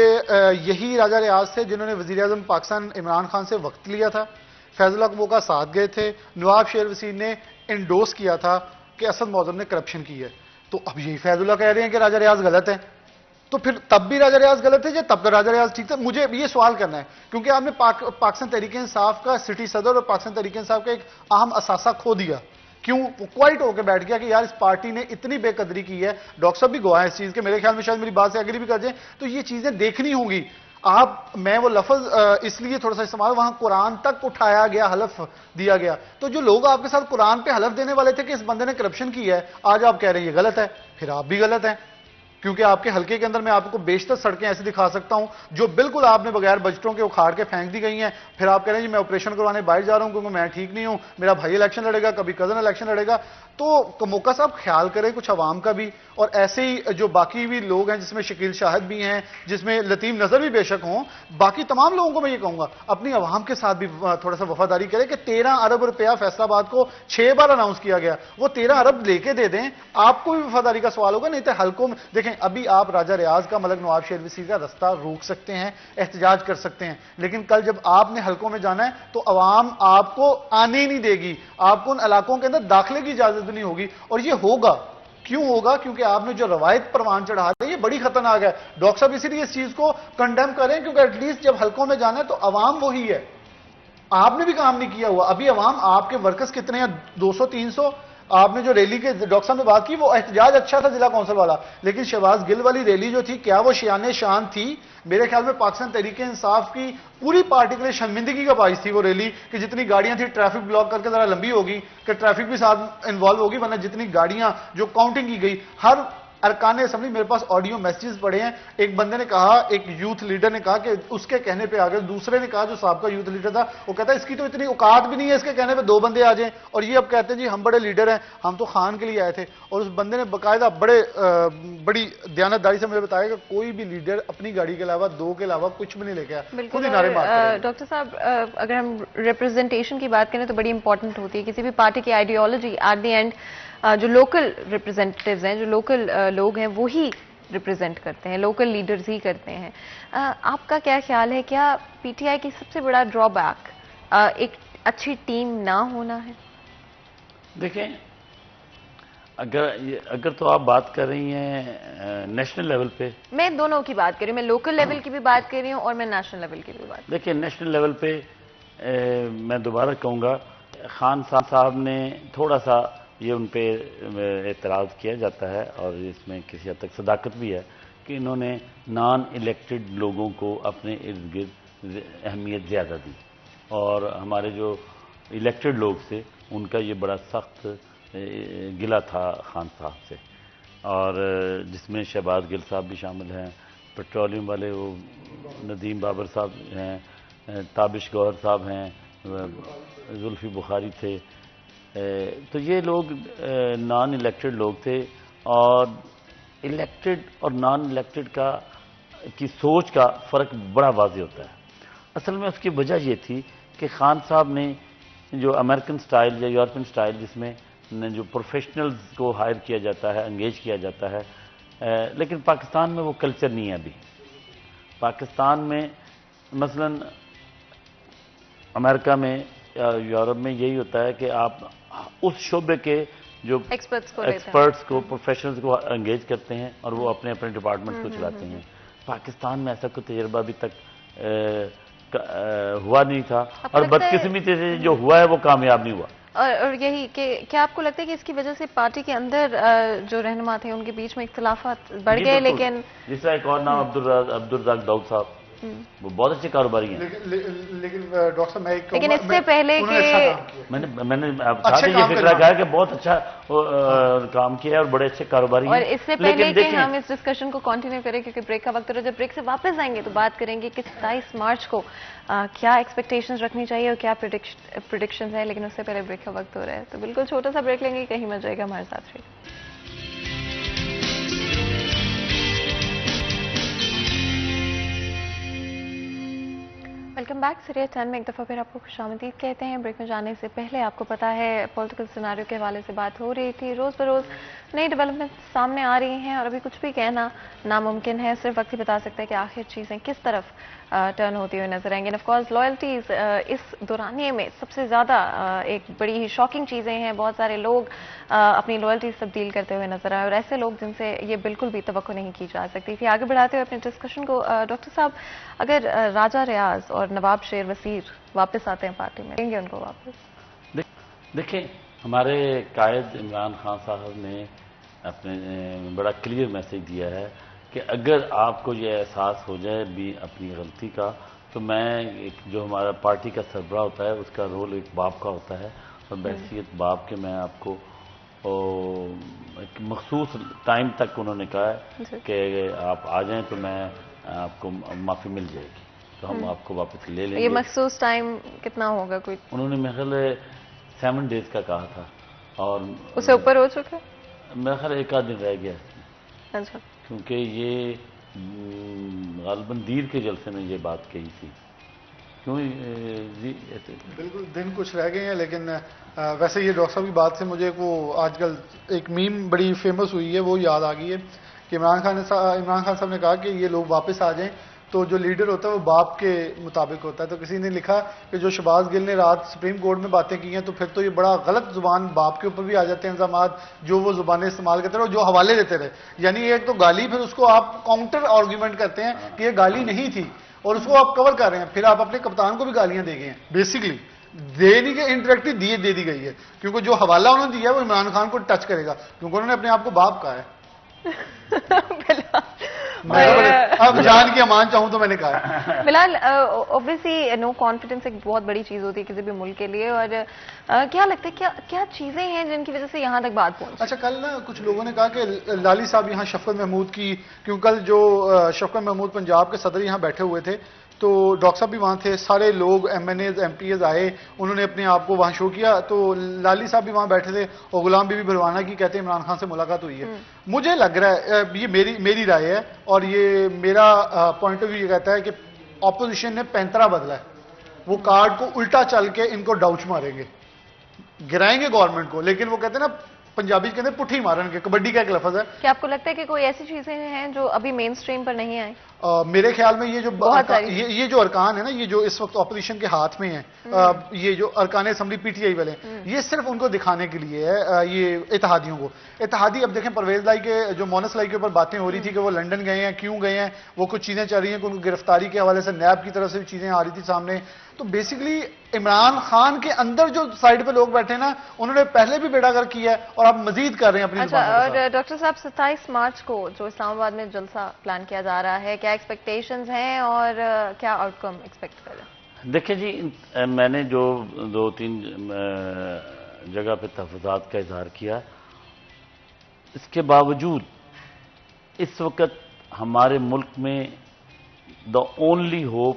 یہی راجہ ریاض تھے جنہوں نے وزیر اعظم پاکستان عمران خان سے وقت لیا تھا، فیض اللہ کموکا ساتھ گئے تھے، نواب شیر وسیم نے انڈوس کیا تھا کہ اسد معظم نے کرپشن کی ہے. تو اب یہی فیض اللہ کہہ رہے ہیں کہ راجہ ریاض غلط ہے، تو پھر تب بھی راجہ ریاض غلط ہے یا تب کا راجہ ریاض ٹھیک تھا؟ مجھے یہ سوال کرنا ہے کیونکہ آپ نے پاکستان تحریک انصاف کا سٹی صدر اور پاکستان تحریک انصاف کا ایک اہم اثاثہ کھو دیا. کیوں کوائٹ ہو کے بیٹھ گیا کہ یار اس پارٹی نے اتنی بے قدری کی ہے. ڈاکٹر صاحب بھی گواہ ہے اس چیز کے، میرے خیال میں شاید میری بات سے ایگری بھی کر جائیں، تو یہ چیزیں دیکھنی ہوں گی. میں وہ لفظ اس لیے تھوڑا سا استعمال، وہاں قرآن تک اٹھایا گیا، حلف دیا گیا. تو جو لوگ آپ کے ساتھ قرآن پہ حلف دینے والے تھے کہ اس بندے نے کرپشن کی ہے، آج آپ کہہ رہے ہیں یہ غلط ہے، پھر آپ بھی غلط ہیں. کیونکہ آپ کے حلقے کے اندر میں آپ کو بیشتر سڑکیں ایسی دکھا سکتا ہوں جو بالکل آپ نے بغیر بجٹوں کے اکھاڑ کے پھینک دی گئی ہیں. پھر آپ کہہ رہے ہیں جی میں آپریشن کروانے باہر جا رہا ہوں کیونکہ میں ٹھیک نہیں ہوں، میرا بھائی الیکشن لڑے گا، کبھی کزن الیکشن لڑے گا. تو کموکا صاحب خیال کریں کچھ عوام کا بھی، اور ایسے ہی جو باقی بھی لوگ ہیں جس میں شکیل شاہد بھی ہیں، جس میں لطیف نظر بھی بے شک ہوں، باقی تمام لوگوں کو میں یہ کہوں گا اپنی عوام کے ساتھ بھی تھوڑا سا وفاداری کریں کہ 13 ارب روپیہ فیصل آباد کو 6 بار اناؤنس کیا گیا، وہ 13 ارب لے کے دے دیں. آپ کو بھی وفاداری کا سوال ہوگا. نہیں تو حلقوں میں دیکھیں، ابھی آپ راجہ ریاض کا، ملک نواب شیر وسیم کا رستہ روک سکتے ہیں، احتجاج کر سکتے ہیں، لیکن کل جب آپ نے حلقوں میں جانا ہے تو عوام آپ کو آنے ہی نہیں دے گی، آپ کو ان علاقوں کے اندر داخلے کی اجازت نہیں ہوگی. اور یہ ہوگا کیوں ہوگا؟ کیونکہ آپ نے جو روایت پروان چڑھا رہے یہ بڑی خطرناک ہے. ڈاکٹر صاحب اسی لیے اس چیز کو کنڈیم کریں کیونکہ ایٹ لیسٹ جب حلقوں میں جانا ہے تو عوام وہی ہے. آپ نے بھی کام نہیں کیا ہوا. ابھی عوام آپ کے ورکرز کتنے ہیں؟ 200 300. آپ نے جو ریلی کے ڈاکٹر صاحب نے بات کی وہ احتجاج اچھا تھا ضلع کونسل والا، لیکن شہباز گل والی ریلی جو تھی کیا وہ شان شان تھی؟ میرے خیال میں پاکستان تحریک انصاف کی پوری پارٹی کے لیے شرمندگی کا باعث تھی وہ ریلی کہ جتنی گاڑیاں تھی ٹریفک بلاک کر کے ذرا لمبی ہوگی کہ ٹریفک بھی ساتھ انوالو ہوگی، ورنہ جتنی گاڑیاں جو کاؤنٹنگ کی گئی. ہر ارکان اسمبلی، میرے پاس آڈیو میسیجز پڑے ہیں، ایک بندے نے کہا، ایک یوتھ لیڈر نے کہا کہ اس کے کہنے پہ آ گئے، دوسرے نے کہا جو سابقہ یوتھ لیڈر تھا وہ کہتا ہے اس کی تو اتنی اوقات بھی نہیں ہے اس کے کہنے پہ 2 بندے آ جائیں، اور یہ اب کہتے ہیں جی ہم بڑے لیڈر ہیں، ہم تو خان کے لیے آئے تھے. اور اس بندے نے باقاعدہ بڑی دیانتداری سے مجھے بتایا کہ کوئی بھی لیڈر اپنی گاڑی کے علاوہ 2 کے علاوہ کچھ بھی نہیں لے کے آیا، خود ہی نعرے مارتے رہے. ڈاکٹر صاحب اگر ہم ریپرزنٹیشن کی بات کریں تو بڑی امپورٹنٹ ہوتی ہے کسی بھی پارٹی کی آئیڈیالوجی. ایٹ دی اینڈ جو لوکل ریپرزینٹیوز ہیں، جو لوکل لوگ ہیں وہی ریپرزینٹ کرتے ہیں، لوکل لیڈرز ہی کرتے ہیں. آپ کا کیا خیال ہے، کیا پی ٹی آئی کی سب سے بڑا ڈرا بیک ایک اچھی ٹیم نہ ہونا ہے؟ دیکھیں، اگر تو آپ بات کر رہی ہیں نیشنل لیول پہ، میں دونوں کی بات کر رہی ہوں، میں لوکل لیول کی بھی بات کر رہی ہوں اور میں نیشنل لیول کی بھی بات. دیکھیں نیشنل لیول پہ میں دوبارہ کہوں گا، خان صاحب نے تھوڑا سا یہ ان پہ اعتراض کیا جاتا ہے اور اس میں کسی حد تک صداقت بھی ہے کہ انہوں نے نان الیکٹڈ لوگوں کو اپنے ارد گرد اہمیت زیادہ دی، اور ہمارے جو الیکٹڈ لوگ تھے ان کا یہ بڑا سخت گلہ تھا خان صاحب سے، اور جس میں شہباز گل صاحب بھی شامل ہیں، پیٹرولیم والے وہ ندیم بابر صاحب ہیں، تابش گوہر صاحب ہیں، زلفی بخاری تھے. تو یہ لوگ نان الیکٹڈ لوگ تھے، اور الیکٹڈ اور نان الیکٹڈ کی سوچ کا فرق بڑا واضح ہوتا ہے. اصل میں اس کی وجہ یہ تھی کہ خان صاحب نے جو امریکن سٹائل یا یورپین سٹائل جس میں جو پروفیشنلز کو ہائر کیا جاتا ہے، انگیج کیا جاتا ہے، لیکن پاکستان میں وہ کلچر نہیں ہے. ابھی پاکستان میں مثلا امریکہ میں یا یورپ میں یہی ہوتا ہے کہ آپ اس شعبے کے جو ایکسپرٹس کو، پروفیشنلز کو انگیج کرتے ہیں اور وہ اپنے ڈپارٹمنٹ کو چلاتے ہیں. پاکستان میں ایسا کوئی تجربہ ابھی تک ہوا نہیں تھا، اور بدقسمتی سے جو ہوا ہے وہ کامیاب نہیں ہوا. اور یہی کہ کیا آپ کو لگتا ہے کہ اس کی وجہ سے پارٹی کے اندر جو رہنما تھے ان کے بیچ میں اختلافات بڑھ گئے؟ لیکن جس طرح ایک اور نام عبدالرزاق داؤد صاحب، وہ بہت اچھے کاروباری ہیں. لیکن ڈاکٹر صاحب میں ایک لیکن اس سے پہلے میں نے یہ فکر کہا کہ بہت اچھا کام کیا ہے اور بڑے اچھے کاروباری ہیں. اور اس سے پہلے کہ ہم اس ڈسکشن کو کنٹینیو کریں کیونکہ بریک کا وقت ہو رہا ہے، جب بریک سے واپس آئیں گے تو بات کریں گے کہ 27 مارچ کو کیا ایکسپیکٹیشنز رکھنی چاہیے اور کیا پریڈکشنز ہیں. لیکن اس سے پہلے بریک کا وقت ہو رہا ہے تو بالکل چھوٹا سا بریک لیں گے، کہیں مت جائے گا، ہمارے ساتھ رہیے. Welcome back. سیریز 10 میں ایک دفعہ پھر آپ کو خوش آمدید کہتے ہیں. بریک میں جانے سے پہلے آپ کو پتا ہے پولیٹیکل سیناریو کے حوالے سے بات ہو رہی تھی. روز بروز نئی ڈیولپمنٹ سامنے آ رہی ہیں اور ابھی کچھ بھی کہنا ناممکن ہے. صرف وقت ہی بتا سکتا ہے کہ آخر چیزیں کس طرف ٹرن ہوتی ہوئی نظر آئیں گی. آف کورس لائلٹیز اس دورانیے میں سب سے زیادہ ایک بڑی ہی شاکنگ چیزیں ہیں. بہت سارے لوگ اپنی لائلٹیز تبدیل کرتے ہوئے نظر آئے اور ایسے لوگ جن سے یہ بالکل بھی توقع نہیں کی جا سکتی تھی. آگے بڑھاتے ہوئے اپنے ڈسکشن کو ڈاکٹر صاحب، اگر راجہ ریاض اور نواب شیر وزیر واپس آتے ہیں پارٹی میں، دیں گے ان کو واپس؟ دیکھیں، ہمارے قائد عمران خان صاحب نے اپنے بڑا کلیئر میسج دیا ہے کہ اگر آپ کو یہ احساس ہو جائے بھی اپنی غلطی کا، تو میں جو ہمارا پارٹی کا سربراہ ہوتا ہے اس کا رول ایک باپ کا ہوتا ہے اور بحیثیت باپ کے میں آپ کو ایک مخصوص ٹائم تک انہوں نے کہا ہے کہ آپ آ جائیں تو میں آپ کو معافی مل جائے گی، تو ہم آپ کو واپس لے لیں گے. یہ مخصوص ٹائم کتنا ہوگا؟ کوئی انہوں نے میرے خیال 7 days کا کہا تھا اور اس سے اوپر ہو چکا؟ میرا خیال 1 آدھ دن رہ گیا. اچھا. کیونکہ یہ غالباً دیر کے جلسے میں یہ بات کہی تھی. کیوں جی؟ بالکل دن کچھ رہ گئے ہیں، لیکن ویسے یہ ڈاکٹر صاحب کی بات سے مجھے وہ آج کل ایک میم بڑی فیمس ہوئی ہے وہ یاد آ گئی ہے کہ عمران خان صاحب نے کہا کہ یہ لوگ واپس آ جائیں تو جو لیڈر ہوتا ہے وہ باپ کے مطابق ہوتا ہے. تو کسی نے لکھا کہ جو شہباز گل نے رات سپریم کورٹ میں باتیں کی ہیں تو پھر تو یہ بڑا غلط زبان باپ کے اوپر بھی آ جاتے ہیں الزامات جو وہ زبانیں استعمال کرتے رہے اور جو حوالے دیتے رہے. یعنی ایک تو گالی، پھر اس کو آپ کاؤنٹر آرگیومنٹ کرتے ہیں کہ یہ گالی نہیں تھی اور اس کو آپ کور کر رہے ہیں، پھر آپ اپنے کپتان کو بھی گالیاں دے گئے ہیں. بیسکلی دینی کے انڈائریکٹلی دے دی گئی ہے کیونکہ جو حوالہ انہوں نے دیا ہے وہ عمران خان کو ٹچ کرے گا کیونکہ انہوں نے اپنے آپ کو باپ کہا ہے. اب جان کی امان چاہوں تو میں نے کہا. بلال، اوبویسلی نو کانفیڈنس ایک بہت بڑی چیز ہوتی ہے کسی بھی ملک کے لیے، اور کیا لگتا ہے کیا چیزیں ہیں جن کی وجہ سے یہاں تک بات پہنچی؟ اچھا، کل نا کچھ لوگوں نے کہا کہ لالی صاحب یہاں شفقت محمود کی، کیوں کل جو شفقت محمود پنجاب کے صدر یہاں بیٹھے ہوئے تھے تو ڈاکٹر صاحب بھی وہاں تھے، سارے لوگ MNAs MPAs آئے، انہوں نے اپنے آپ کو وہاں شو کیا، تو لالی صاحب بھی وہاں بیٹھے تھے اور غلام بی بی بھلوانا کی کہتے ہیں عمران خان سے ملاقات ہوئی ہے. مجھے لگ رہا ہے، یہ میری رائے ہے اور یہ میرا پوائنٹ آف ویو یہ کہتا ہے کہ اپوزیشن نے پینترا بدلا ہے. وہ کارڈ کو الٹا چل کے ان کو ڈاؤچ ماریں گے، گرائیں گے گورنمنٹ کو، لیکن وہ کہتے ہیں نا پنجابی کہتے ہیں پٹھی مارن کے، کبڈی کا ایک لفظ ہے. کیا آپ کو لگتا ہے کہ کوئی ایسی چیزیں ہیں جو ابھی مین سٹریم پر نہیں آئیں؟ میرے خیال میں یہ جو ارکان ہے نا، یہ جو اس وقت اپوزیشن کے ہاتھ میں ہیں، یہ جو ارکان اسمبلی پی ٹی آئی والے ہیں، یہ صرف ان کو دکھانے کے لیے ہے، یہ اتحادیوں کو. اتحادی اب دیکھیں پرویز لائی کے جو مونس لائی کے اوپر باتیں ہو رہی تھی کہ وہ لنڈن گئے ہیں، کیوں گئے ہیں، وہ کچھ چیزیں چل رہی ہیں کہ ان کو گرفتاری کے حوالے سے نیب کی طرف سے بھی چیزیں آ رہی تھی سامنے. تو بیسکلی عمران خان کے اندر جو سائڈ پہ لوگ بیٹھے نا، انہوں نے پہلے بھی بیڑا گر کیا ہے اور اب مزید کر رہے ہیں اپنی زبان کے ساتھ. اور ڈاکٹر صاحب 27 مارچ کو جو اسلام آباد میں جلسہ پلان کیا جا رہا ہے، کیا ایکسپیکٹیشنز ہیں اور کیا آؤٹ کم ایکسپیکٹ کر رہے ہیں؟ دیکھیں جی، میں نے جو 2-3 جگہ پہ تحفظات کا اظہار کیا، اس کے باوجود اس وقت ہمارے ملک میں دا اونلی ہوپ،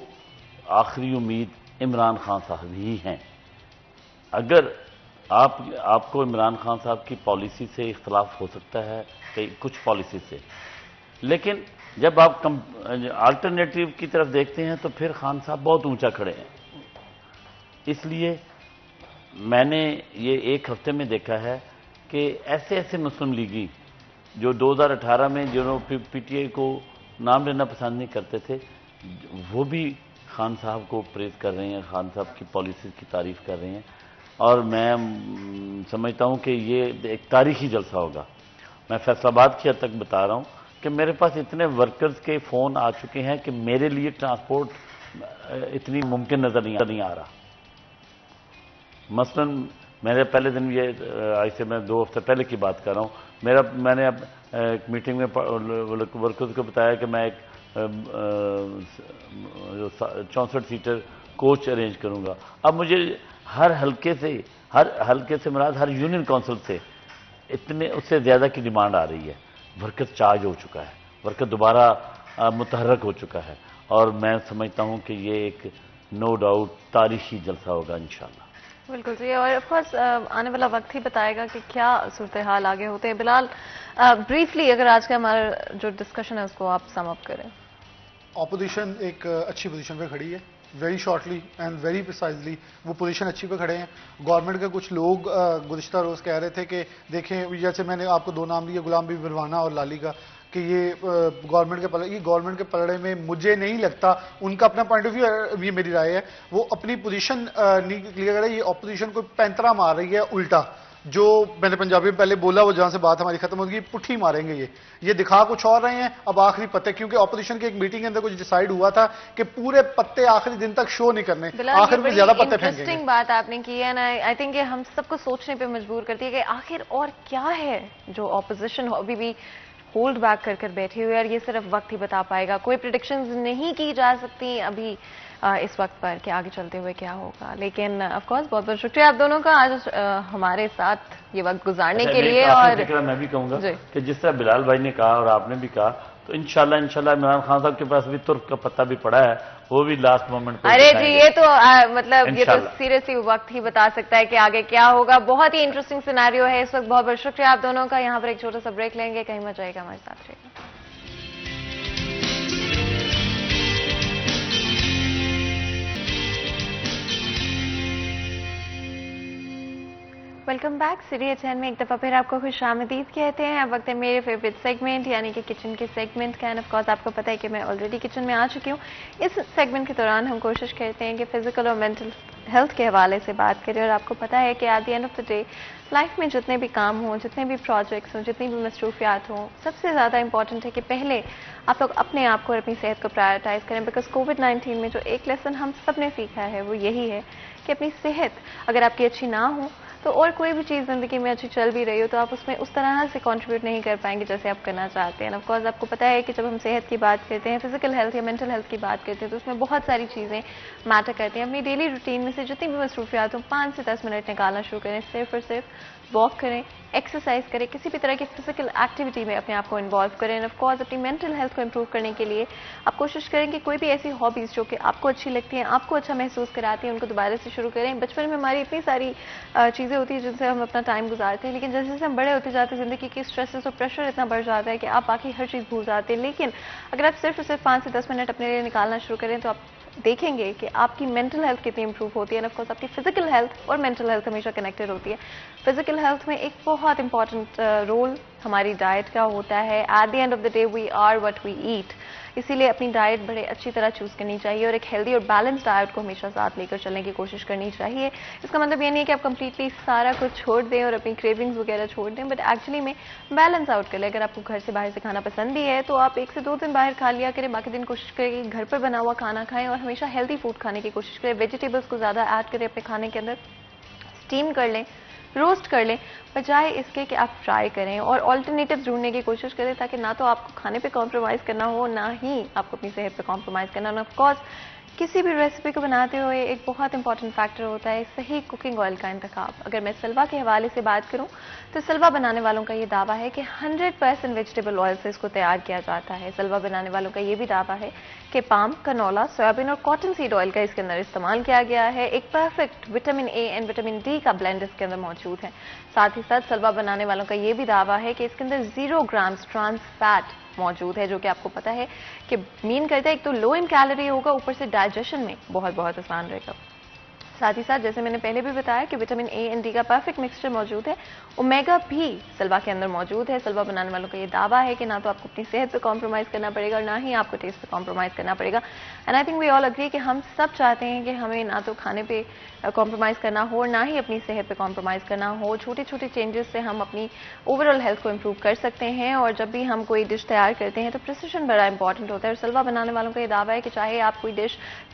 آخری امید عمران خان صاحب ہی ہیں. اگر آپ کو عمران خان صاحب کی پالیسی سے اختلاف ہو سکتا ہے کچھ پالیسی سے، لیکن جب آپ آلٹرنیٹیو کی طرف دیکھتے ہیں تو پھر خان صاحب بہت اونچا کھڑے ہیں. اس لیے میں نے یہ 1 ہفتے میں دیکھا ہے کہ ایسے مسلم لیگی جو 2018 میں جنہوں پی ٹی آئی کو نام لینا پسند نہیں کرتے تھے، وہ بھی خان صاحب کو پریز کر رہے ہیں، خان صاحب کی پالیسیز کی تعریف کر رہے ہیں. اور میں سمجھتا ہوں کہ یہ ایک تاریخی جلسہ ہوگا. میں فیصل آباد کی حد تک بتا رہا ہوں کہ میرے پاس اتنے ورکرز کے فون آ چکے ہیں کہ میرے لیے ٹرانسپورٹ اتنی ممکن نظر نہیں آ رہا. مثلا میرے پہلے دن، یہ آج سے میں 2 ہفتے پہلے کی بات کر رہا ہوں، میں نے اب ایک میٹنگ میں ورکرز کو بتایا کہ میں ایک جو 64 سیٹر کوچ ارینج کروں گا. اب مجھے ہر حلقے سے مراد ہر یونین کونسل سے اس سے زیادہ کی ڈیمانڈ آ رہی ہے. ورکر چارج ہو چکا ہے, ورکر دوبارہ متحرک ہو چکا ہے, اور میں سمجھتا ہوں کہ یہ ایک نو ڈاؤٹ تاریخی جلسہ ہوگا انشاءاللہ. بالکل جی, اور آف کورس آنے والا وقت ہی بتائے گا کہ کیا صورتحال آگے ہوتے ہیں. بلال, بریفلی اگر آج کا ہمارا جو ڈسکشن ہے اس کو آپ سم اپ کریں. اپوزیشن ایک اچھی پوزیشن پہ کھڑی ہے, very shortly and very precisely وہ پوزیشن اچھی پہ کھڑے ہیں. گورنمنٹ کے کچھ لوگ گزشتہ روز کہہ رہے تھے کہ دیکھیں, جیسے میں نے آپ کو 2 نام دیے, غلام بی بروانہ اور لالی کا, کہ یہ گورنمنٹ کے پلڑے میں مجھے نہیں لگتا. ان کا اپنا پوائنٹ آف ویو, یہ میری رائے ہے, وہ اپنی پوزیشن نہیں کلیئر کر رہے. یہ اپوزیشن کو پینترا مار رہی ہے الٹا, جو میں نے پنجابی میں پہلے بولا, وہ جہاں سے بات ہماری ختم ہوگی, پٹھی ماریں گے. یہ دکھا کچھ اور رہے ہیں اب آخری پتے, کیونکہ اپوزیشن کی ایک میٹنگ کے اندر کچھ ڈیسائیڈ ہوا تھا کہ پورے پتے آخری دن تک شو نہیں کرنے, آخر میں زیادہ پتے پھینکیں گے. انٹرسٹنگ بات آپ نے کی ہے نا, آئی تھنک یہ ہم سب کو سوچنے پہ مجبور کرتی ہے کہ آخر اور کیا ہے جو اپوزیشن ابھی بھی ہولڈ بیک کر کر بیٹھے ہوئے, اور یہ صرف وقت ہی بتا پائے گا. کوئی پریڈکشنز نہیں کی جا سکتی ابھی اس وقت پر کہ آگے چلتے ہوئے کیا ہوگا. لیکن آف کورس بہت بہت شکریہ آپ دونوں کا آج ہمارے ساتھ یہ وقت گزارنے کے لیے. اور میں بھی کہوں گا کہ جس طرح بلال بھائی نے کہا اور آپ نے بھی کہا, تو انشاءاللہ عمران خان صاحب کے پاس بھی ترک کا پتہ بھی پڑا ہے, وہ بھی لاسٹ مومنٹ پہ. ارے جی, یہ تو مطلب یہ تو سیریسلی وقت ہی بتا سکتا ہے کہ آگے کیا ہوگا. بہت ہی انٹرسٹنگ سیناریو ہے اس وقت. بہت بہت شکریہ آپ دونوں کا. یہاں پر ایک چھوٹا سا بریک لیں گے, کہیں مت جائے گا, ہمارے ساتھ رہے گا. Welcome back. سٹی ایٹ 10 میں ایک دفعہ پھر آپ کو خوش آمدید کہتے ہیں. اب وقت ہے میرے فیوریٹ سیگمنٹ یعنی کہ کچن کے سیگمنٹ کا. اینڈ آف کورس آپ کو پتہ ہے کہ میں آلریڈی کچن میں آ چکی ہوں. اس سیگمنٹ کے دوران ہم کوشش کرتے ہیں کہ فزیکل اور مینٹل ہیلتھ کے حوالے سے بات کریں. اور آپ کو پتہ ہے کہ at the end of the day life میں جتنے بھی کام ہوں, جتنے بھی پروجیکٹس ہوں, جتنی بھی مصروفیات ہوں, سب سے زیادہ امپورٹنٹ ہے کہ پہلے آپ لوگ اپنے آپ کو اور اپنی صحت کو پرائرٹائز کریں. بیکاز کووڈ-19 میں جو ایک لیسن ہم سب نے سیکھا ہے وہ یہی ہے کہ اپنی صحت اگر آپ کی اچھی نہ ہو تو اور کوئی بھی چیز زندگی میں اچھی چل بھی رہی ہو تو آپ اس میں اس طرح سے کنٹریبیوٹ نہیں کر پائیں گے جیسے آپ کرنا چاہتے ہیں. آف کورس آپ کو پتہ ہے کہ جب ہم صحت کی بات کرتے ہیں, فزیکل ہیلتھ یا مینٹل ہیلتھ کی بات کرتے ہیں, تو اس میں بہت ساری چیزیں میٹر کرتی ہیں. اپنی ڈیلی روٹین میں سے جتنی بھی مصروفیات ہوں 5 سے 10 منٹ نکالنا شروع کریں. صرف اور صرف واک کریں, ایکسرسائز کریں, کسی بھی طرح کی فزیکل ایکٹیویٹی میں اپنے آپ کو انوالو کریں. آف کورس اپنی مینٹل ہیلتھ کو امپروو کرنے کے لیے آپ کوشش کریں کہ کوئی بھی ایسی ہابیز جو کہ آپ کو اچھی لگتی ہیں, آپ کو اچھا محسوس کراتی ہیں, ان کو دوبارہ سے شروع کریں. بچپن میں ہماری اتنی ساری چیزیں ہوتی ہیں جن سے ہم اپنا ٹائم گزارتے ہیں, لیکن جیسے جیسے ہم بڑے ہوتے جاتے ہیں زندگی کی اسٹریسز اور پریشر اتنا بڑھ جاتا ہے کہ آپ باقی ہر چیز بھول جاتے ہیں. لیکن اگر آپ صرف اور صرف 5 سے 10 منٹ اپنے لیے نکالنا شروع کریں تو آپ دیکھیں گے کہ آپ کی مینٹل ہیلتھ کتنی امپروو ہوتی ہے. آف کورس آپ کی فزیکل ہیلتھ اور مینٹل ہیلتھ ہمیشہ کنیکٹڈ ہوتی ہے. فزیکل ہیلتھ میں ایک بہت امپورٹنٹ رول ہماری ڈائٹ کا ہوتا ہے. At the end of the day we are what we eat, اسی لیے اپنی ڈائٹ بڑے اچھی طرح چوز کرنی چاہیے اور ایک ہیلدی اور بیلنس ڈائٹ کو ہمیشہ ساتھ لے کر چلنے کی کوشش کرنی چاہیے. اس کا مطلب یہ نہیں ہے کہ آپ کمپلیٹلی سارا کچھ چھوڑ دیں اور اپنی کریونگز وغیرہ چھوڑ دیں, بٹ ایکچولی میں بیلنس آؤٹ کر لیں. اگر آپ کو گھر سے باہر سے کھانا پسند بھی ہے تو آپ 1 سے 2 دن باہر کھا لیا کریں, باقی دن کوشش کریں کہ گھر پر بنا ہوا کھانا کھائیں اور ہمیشہ ہیلدی فوڈ کھانے کی کوشش کریں. ویجیٹیبلس کو زیادہ ایڈ کریں اپنے کھانے کے اندر, اسٹیم کر لیں, روسٹ کر لیں, بجائے اس کے کہ آپ فرائی کریں. اور آلٹرنیٹیو ڈھونڈنے کی کوشش کریں تاکہ نہ تو آپ کو کھانے پہ کمپرومائز کرنا ہو, نہ ہی آپ کو اپنی صحت پہ کمپرومائز کرنا ہو. آف کورس کسی بھی ریسیپی کو بناتے ہوئے ایک بہت امپورٹنٹ فیکٹر ہوتا ہے صحیح کوکنگ آئل کا انتخاب. اگر میں سلوا کے حوالے سے بات کروں تو سلوا بنانے والوں کا یہ دعویٰ ہے کہ 100% ویجیٹیبل آئل سے اس کو تیار کیا جاتا ہے. سلوا بنانے والوں کا یہ بھی دعویٰ ہے کہ پام, کنولا, سویابین اور کاٹن سیڈ آئل کا اس کے اندر استعمال کیا گیا ہے. ایک perfect vitamin A and vitamin D کا بلینڈ اس کے اندر موجود ہے. ساتھ ہی ساتھ سلوا بنانے والوں کا یہ بھی دعویٰ ہے کہ اس کے اندر 0 گرامز ٹرانس فیٹ موجود ہے, جو کہ آپ کو پتا ہے کہ مین کرتا ہے ایک تو لو ان کیلوری ہوگا, اوپر سے ڈائجیشن میں بہت بہت آسان رہے گا. ساتھ ہی ساتھ جیسے میں نے پہلے بھی بتایا کہ وٹامن اے اینڈ ڈی کا پرفیکٹ مکسچر موجود ہے. اومیگا بھی سلوا کے اندر موجود ہے. سلوا بنانے والوں کا یہ دعویٰ ہے کہ نہ تو آپ کو اپنی صحت پہ کمپرومائز کرنا پڑے گا اور نہ ہی آپ کو ٹیسٹ پہ کمپرومائز کرنا پڑے گا. And I think we all agree کہ ہم سب چاہتے ہیں کہ ہمیں نہ تو کھانے پہ کمپرومائز کرنا ہو اور نہ ہی اپنی صحت پہ کمپرومائز کرنا ہو. چھوٹی چھوٹی چینجز سے ہم اپنی اوور آل ہیلتھ کو امپروو کر سکتے ہیں. اور جب بھی ہم کوئی ڈش تیار کرتے ہیں تو پریسیشن بڑا امپورٹنٹ ہوتا ہے. اور سلوا بنانے والوں کا یہ دعویٰ ہے کہ چاہے آپ کوئی ڈش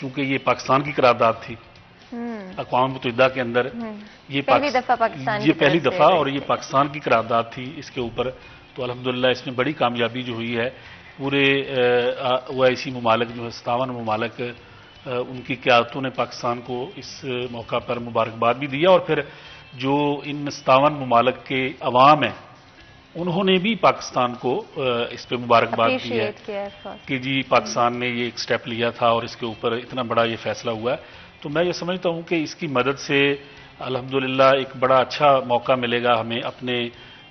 چونکہ یہ پاکستان کی قرارداد تھی اقوام متحدہ کے اندر، یہ پہلی دفعہ پاکستان یہ پہلی دفعہ اور یہ پاکستان کی قرارداد تھی اس کے اوپر. تو الحمدللہ اس میں بڑی کامیابی جو ہوئی ہے. پورے OIC ممالک جو ہے 57 ممالک، ان کی قیادتوں نے پاکستان کو اس موقع پر مبارکباد بھی دیا، اور پھر جو ان 57 ممالک کے عوام ہیں انہوں نے بھی پاکستان کو اس پہ مبارکباد دی ہے کہ جی پاکستان نے یہ ایک سٹیپ لیا تھا اور اس کے اوپر اتنا بڑا یہ فیصلہ ہوا ہے. تو میں یہ سمجھتا ہوں کہ اس کی مدد سے الحمدللہ ایک بڑا اچھا موقع ملے گا ہمیں اپنے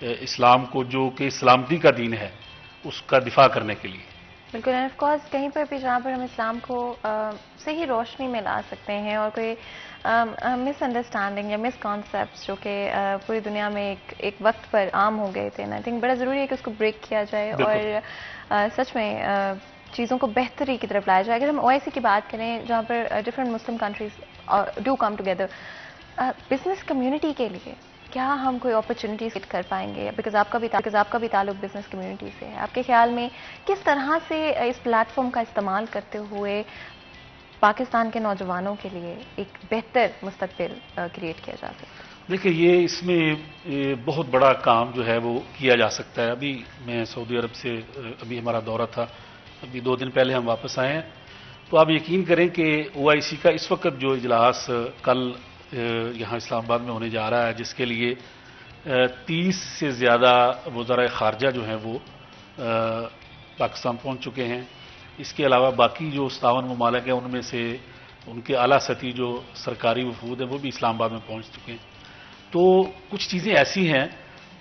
اسلام کو، جو کہ سلامتی کا دین ہے، اس کا دفاع کرنے کے لیے. بالکل. اینڈ آف کورس کہیں پر بھی جہاں پر ہم اسلام کو صحیح روشنی میں لا سکتے ہیں اور کوئی مس انڈرسٹینڈنگ یا مس کانسیپٹس جو کہ پوری دنیا میں ایک وقت پر عام ہو گئے تھے، آئی تھنک بڑا ضروری ہے کہ اس کو بریک کیا جائے اور سچ میں چیزوں کو بہتری کی طرف لایا جائے. اگر ہم OIC کی بات کریں جہاں پر different Muslim countries do come together, business community کے لیے کیا ہم کوئی اپرچونیٹیز کر پائیں گے؟ بیکاز آپ کا بھی تعلق بزنس کمیونٹی سے ہے. آپ کے خیال میں کس طرح سے اس پلیٹ فارم کا استعمال کرتے ہوئے پاکستان کے نوجوانوں کے لیے ایک بہتر مستقبل کریٹ کیا جا سکتا ہے؟ دیکھیں یہ اس میں بہت بڑا کام جو ہے وہ کیا جا سکتا ہے. ابھی میں سعودی عرب سے ابھی ہمارا دورہ تھا، ابھی 2 دن پہلے ہم واپس آئے ہیں. تو آپ یقین کریں کہ OIC کا اس وقت جو اجلاس کل یہاں اسلام آباد میں ہونے جا رہا ہے، جس کے لیے 30 سے زیادہ وزرائے خارجہ جو ہیں وہ پاکستان پہنچ چکے ہیں. اس کے علاوہ باقی جو 57 ممالک ہیں ان میں سے ان کے اعلیٰ سطحی جو سرکاری وفود ہیں وہ بھی اسلام آباد میں پہنچ چکے ہیں. تو کچھ چیزیں ایسی ہیں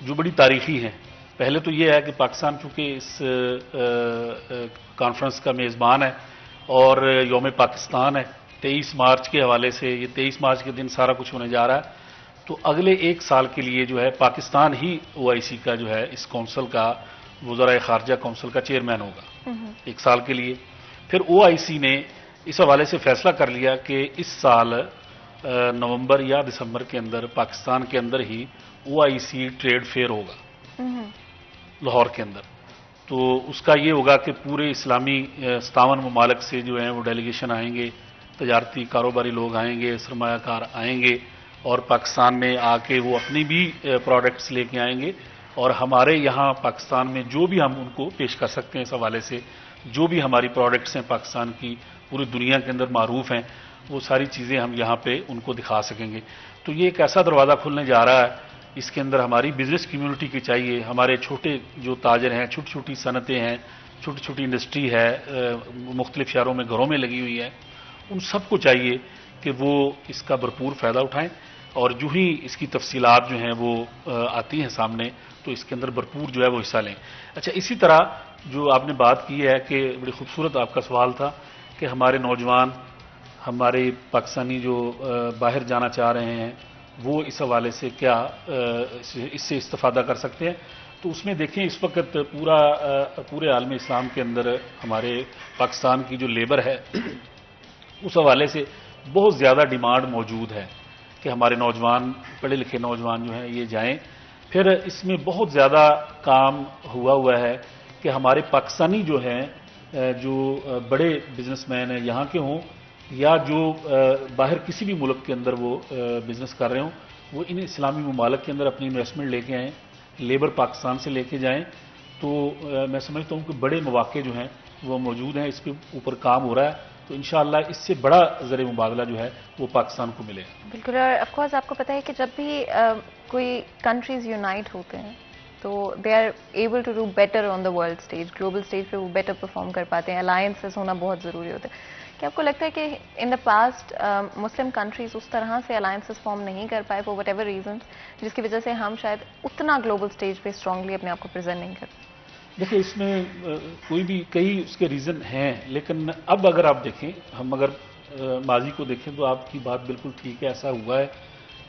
جو بڑی تاریخی ہیں. پہلے تو یہ ہے کہ پاکستان چونکہ اس کانفرنس کا میزبان ہے اور یوم پاکستان ہے 23 مارچ کے حوالے سے، یہ 23 مارچ کے دن سارا کچھ ہونے جا رہا ہے. تو اگلے 1 سال کے لیے جو ہے پاکستان ہی OIC کا جو ہے اس کونسل کا، وزرائے خارجہ کونسل کا چیئرمین ہوگا 1 سال کے لیے. پھر OIC نے اس حوالے سے فیصلہ کر لیا کہ اس سال نومبر یا دسمبر کے اندر پاکستان کے اندر ہی OIC ٹریڈ فیئر ہوگا لاہور کے اندر. تو اس کا یہ ہوگا کہ پورے اسلامی 57 ممالک سے جو ہیں وہ ڈیلیگیشن آئیں گے، تجارتی کاروباری لوگ آئیں گے، سرمایہ کار آئیں گے، اور پاکستان میں آ کے وہ اپنی بھی پروڈکٹس لے کے آئیں گے. اور ہمارے یہاں پاکستان میں جو بھی ہم ان کو پیش کر سکتے ہیں اس حوالے سے، جو بھی ہماری پروڈکٹس ہیں پاکستان کی پوری دنیا کے اندر معروف ہیں، وہ ساری چیزیں ہم یہاں پہ ان کو دکھا سکیں گے. تو یہ ایک ایسا دروازہ کھلنے جا رہا ہے. اس کے اندر ہماری بزنس کمیونٹی کی چاہیے، ہمارے چھوٹے جو تاجر ہیں، چھوٹی چھوٹی صنعتیں ہیں، چھوٹی چھوٹی انڈسٹری ہے، مختلف شہروں میں گھروں میں لگی ہوئی ہے، ان سب کو چاہیے کہ وہ اس کا بھرپور فائدہ اٹھائیں. اور جو ہی اس کی تفصیلات جو ہیں وہ آتی ہیں سامنے تو اس کے اندر بھرپور جو ہے وہ حصہ لیں. اچھا، اسی طرح جو آپ نے بات کی ہے کہ بڑی خوبصورت آپ کا سوال تھا کہ ہمارے نوجوان، ہمارے پاکستانی جو باہر جانا چاہ رہے ہیں وہ اس حوالے سے کیا اس سے استفادہ کر سکتے ہیں. تو اس میں دیکھیں اس وقت پورے عالم اسلام کے اندر ہمارے پاکستان کی جو لیبر ہے اس حوالے سے بہت زیادہ ڈیمانڈ موجود ہے کہ ہمارے نوجوان، پڑھے لکھے نوجوان جو ہیں یہ جائیں. پھر اس میں بہت زیادہ کام ہوا ہے کہ ہمارے پاکستانی جو ہیں، جو بڑے بزنس مین ہیں یہاں کے ہوں یا جو باہر کسی بھی ملک کے اندر وہ بزنس کر رہے ہوں، وہ ان اسلامی ممالک کے اندر اپنی انویسٹمنٹ لے کے آئیں، لیبر پاکستان سے لے کے جائیں. تو میں سمجھتا ہوں کہ بڑے مواقع جو ہیں وہ موجود ہیں، اس کے اوپر کام ہو رہا ہے. تو انشاءاللہ اس سے بڑا زر مبادلہ جو ہے وہ پاکستان کو ملے. بالکل. اور آف کورس آپ کو پتہ ہے کہ جب بھی کوئی کنٹریز یونائٹ ہوتے ہیں تو they are able to do better on the world stage, global stage پہ وہ بیٹر پرفارم کر پاتے ہیں. الائنسز ہونا بہت ضروری ہوتا ہے. کیا آپ کو لگتا ہے کہ ان دا پاسٹ مسلم کنٹریز اس طرح سے الائنسز فارم نہیں کر پائے فار وٹ ایور ریزنس، جس کی وجہ سے ہم شاید اتنا گلوبل اسٹیج پہ اسٹرانگلی اپنے آپ کو پریزنٹ نہیں کرتے؟ دیکھیں اس میں کئی اس کے ریزن ہیں، لیکن اب اگر آپ دیکھیں، ہم اگر ماضی کو دیکھیں تو آپ کی بات بالکل ٹھیک ہے. ایسا ہوا ہے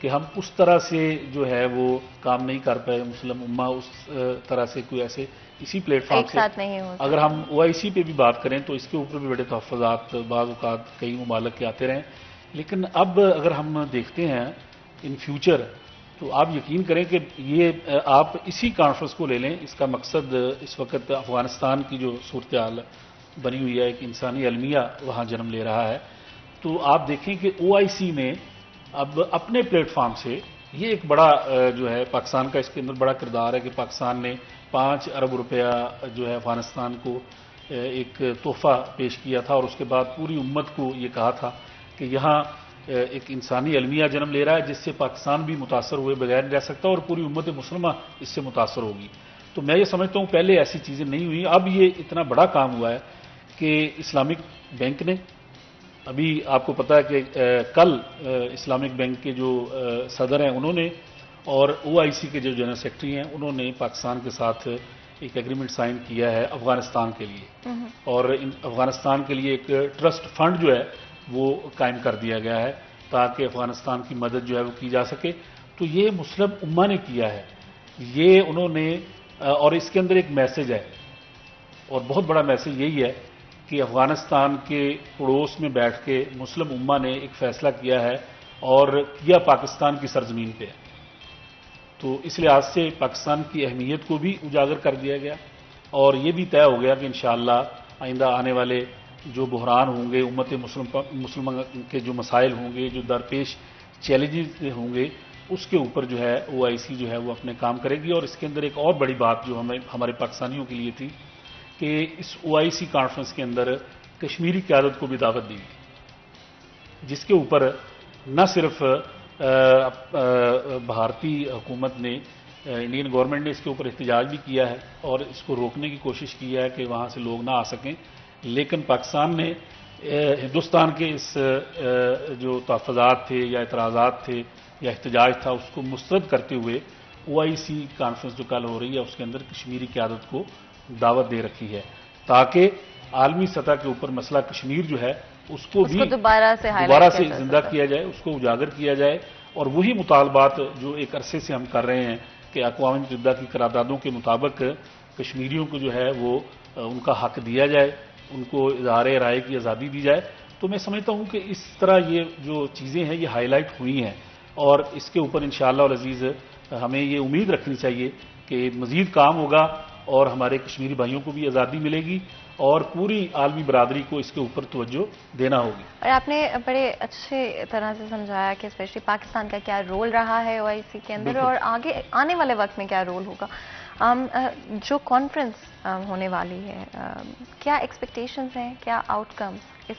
کہ ہم اس طرح سے جو ہے وہ کام نہیں کر پائے، مسلم امہ اس طرح سے کوئی ایسے اسی پلیٹ فارم سے نہیں ہو. اگر ہم OIC پہ بھی بات کریں تو اس کے اوپر بھی بڑے تحفظات بعض اوقات کئی ممالک کے آتے رہیں. لیکن اب اگر ہم دیکھتے ہیں ان فیوچر تو آپ یقین کریں کہ یہ آپ اسی کانفرنس کو لے لیں، اس کا مقصد اس وقت افغانستان کی جو صورتحال بنی ہوئی ہے، ایک انسانی المیہ وہاں جنم لے رہا ہے. تو آپ دیکھیں کہ OIC نے اب اپنے پلیٹ فارم سے یہ ایک بڑا جو ہے پاکستان کا اس کے اندر بڑا کردار ہے کہ پاکستان نے 5 ارب روپیہ جو ہے افغانستان کو ایک تحفہ پیش کیا تھا، اور اس کے بعد پوری امت کو یہ کہا تھا کہ یہاں ایک انسانی المیہ جنم لے رہا ہے جس سے پاکستان بھی متاثر ہوئے بغیر نہیں رہ سکتا اور پوری امت مسلمہ اس سے متاثر ہوگی. تو میں یہ سمجھتا ہوں پہلے ایسی چیزیں نہیں ہوئی، اب یہ اتنا بڑا کام ہوا ہے کہ اسلامک بینک نے، ابھی آپ کو پتا ہے کہ کل اسلامک بینک کے جو صدر ہیں انہوں نے اور OIC کے جو جنرل سیکرٹری ہیں انہوں نے پاکستان کے ساتھ ایک ایگریمنٹ سائن کیا ہے افغانستان کے لیے، اور افغانستان کے لیے ایک ٹرسٹ فنڈ جو ہے وہ قائم کر دیا گیا ہے تاکہ افغانستان کی مدد جو ہے وہ کی جا سکے. تو یہ مسلم امہ نے کیا ہے، یہ انہوں نے، اور اس کے اندر ایک میسج ہے اور بہت بڑا میسج یہی ہے کہ افغانستان کے پڑوس میں بیٹھ کے مسلم امہ نے ایک فیصلہ کیا ہے اور کیا پاکستان کی سرزمین پہ ہے. تو اس لحاظ سے پاکستان کی اہمیت کو بھی اجاگر کر دیا گیا اور یہ بھی طے ہو گیا کہ انشاءاللہ آئندہ آنے والے جو بحران ہوں گے، امت مسلمہ کے جو مسائل ہوں گے، جو درپیش چیلنجز ہوں گے، اس کے اوپر جو ہے OIC جو ہے وہ اپنے کام کرے گی. اور اس کے اندر ایک اور بڑی بات جو ہمارے پاکستانیوں کے لیے تھی کہ اس OIC کانفرنس کے اندر کشمیری قیادت کو بھی دعوت دی گئی، جس کے اوپر نہ صرف بھارتی حکومت نے، انڈین گورنمنٹ نے اس کے اوپر احتجاج بھی کیا ہے اور اس کو روکنے کی کوشش کی ہے کہ وہاں سے لوگ نہ آ سکیں، لیکن پاکستان نے ہندوستان کے اس جو تحفظات تھے یا اعتراضات تھے یا احتجاج تھا اس کو مسترد کرتے ہوئے OIC کانفرنس جو کل ہو رہی ہے اس کے اندر کشمیری قیادت کو دعوت دے رکھی ہے تاکہ عالمی سطح کے اوپر مسئلہ کشمیر جو ہے اس کو بھی دوبارہ سے زندہ کیا جائے، اس کو اجاگر کیا جائے، اور وہی مطالبات جو ایک عرصے سے ہم کر رہے ہیں کہ اقوام متحدہ کی قراردادوں کے مطابق کشمیریوں کو جو ہے وہ ان کا حق دیا جائے، ان کو اظہار رائے کی آزادی دی جائے. تو میں سمجھتا ہوں کہ اس طرح یہ جو چیزیں ہیں یہ ہائی لائٹ ہوئی ہیں اور اس کے اوپر انشاءاللہ العزیز ہمیں یہ امید رکھنی چاہیے کہ مزید کام ہوگا اور ہمارے کشمیری بھائیوں کو بھی آزادی ملے گی اور پوری عالمی برادری کو اس کے اوپر توجہ دینا ہوگی. اور آپ نے بڑے اچھے طرح سے سمجھایا کہ اسپیشلی پاکستان کا کیا رول رہا ہے OIC کے اندر اور آگے آنے والے وقت میں کیا رول ہوگا. جو کانفرنس ہونے والی ہے کیا ایکسپیکٹیشنز ہیں، کیا آؤٹ کمز اس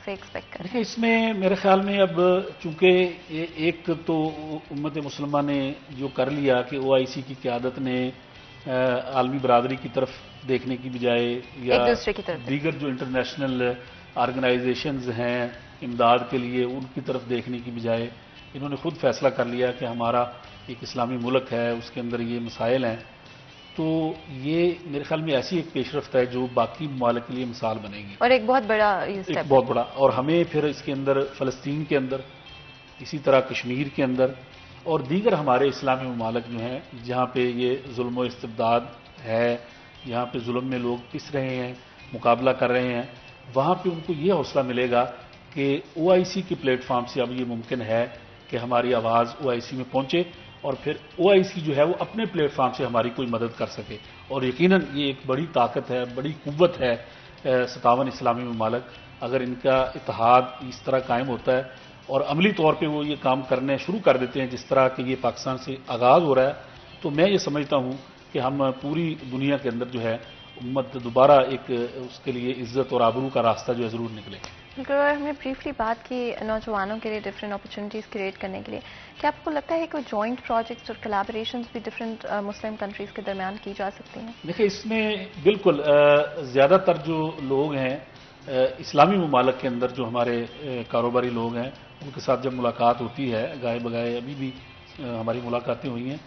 سے ایکسپیکٹ کریں؟ دیکھیں اس میں میرے خیال میں اب چونکہ ایک تو امت مسلمہ نے جو کر لیا کہ OIC کی قیادت نے عالمی برادری کی طرف دیکھنے کی بجائے یا دیگر جو انٹرنیشنل آرگنائزیشنز ہیں امداد کے لیے ان کی طرف دیکھنے کی بجائے انہوں نے خود فیصلہ کر لیا کہ ہمارا ایک اسلامی ملک ہے، اس کے اندر یہ مسائل ہیں. تو یہ میرے خیال میں ایسی ایک پیش رفت ہے جو باقی ممالک کے لیے مثال بنے گی اور ایک بہت بڑا اور ہمیں پھر اس کے اندر فلسطین کے اندر، اسی طرح کشمیر کے اندر اور دیگر ہمارے اسلامی ممالک جو ہیں جہاں پہ یہ ظلم و استبداد ہے، جہاں پہ ظلم میں لوگ پس رہے ہیں، مقابلہ کر رہے ہیں، وہاں پہ ان کو یہ حوصلہ ملے گا کہ OIC کے پلیٹ فارم سے اب یہ ممکن ہے کہ ہماری آواز OIC میں پہنچے اور پھر OIC جو ہے وہ اپنے پلیٹ فارم سے ہماری کوئی مدد کر سکے. اور یقیناً یہ ایک بڑی طاقت ہے، بڑی قوت ہے 57 اسلامی ممالک، اگر ان کا اتحاد اس طرح قائم ہوتا ہے اور عملی طور پہ وہ یہ کام کرنے شروع کر دیتے ہیں جس طرح کہ یہ پاکستان سے آغاز ہو رہا ہے، تو میں یہ سمجھتا ہوں کہ ہم پوری دنیا کے اندر جو ہے امت دوبارہ ایک اس کے لیے عزت اور آبرو کا راستہ جو ہے ضرور نکلے. بالکل. اور ہم نے بریفلی بات کی نوجوانوں کے لیے ڈفرینٹ اپرچونیٹیز کریٹ کرنے کے لیے، کیا آپ کو لگتا ہے کہ جوائنٹ پروجیکٹس اور کلیبوریشنز بھی ڈفرینٹ مسلم کنٹریز کے درمیان کی جا سکتی ہیں؟ دیکھیں اس میں بالکل زیادہ تر جو لوگ ہیں اسلامی ممالک کے اندر جو ہمارے کاروباری لوگ ہیں ان کے ساتھ جب ملاقات ہوتی ہے، گائے بگائے ابھی بھی ہماری ملاقاتیں ہوئی ہیں،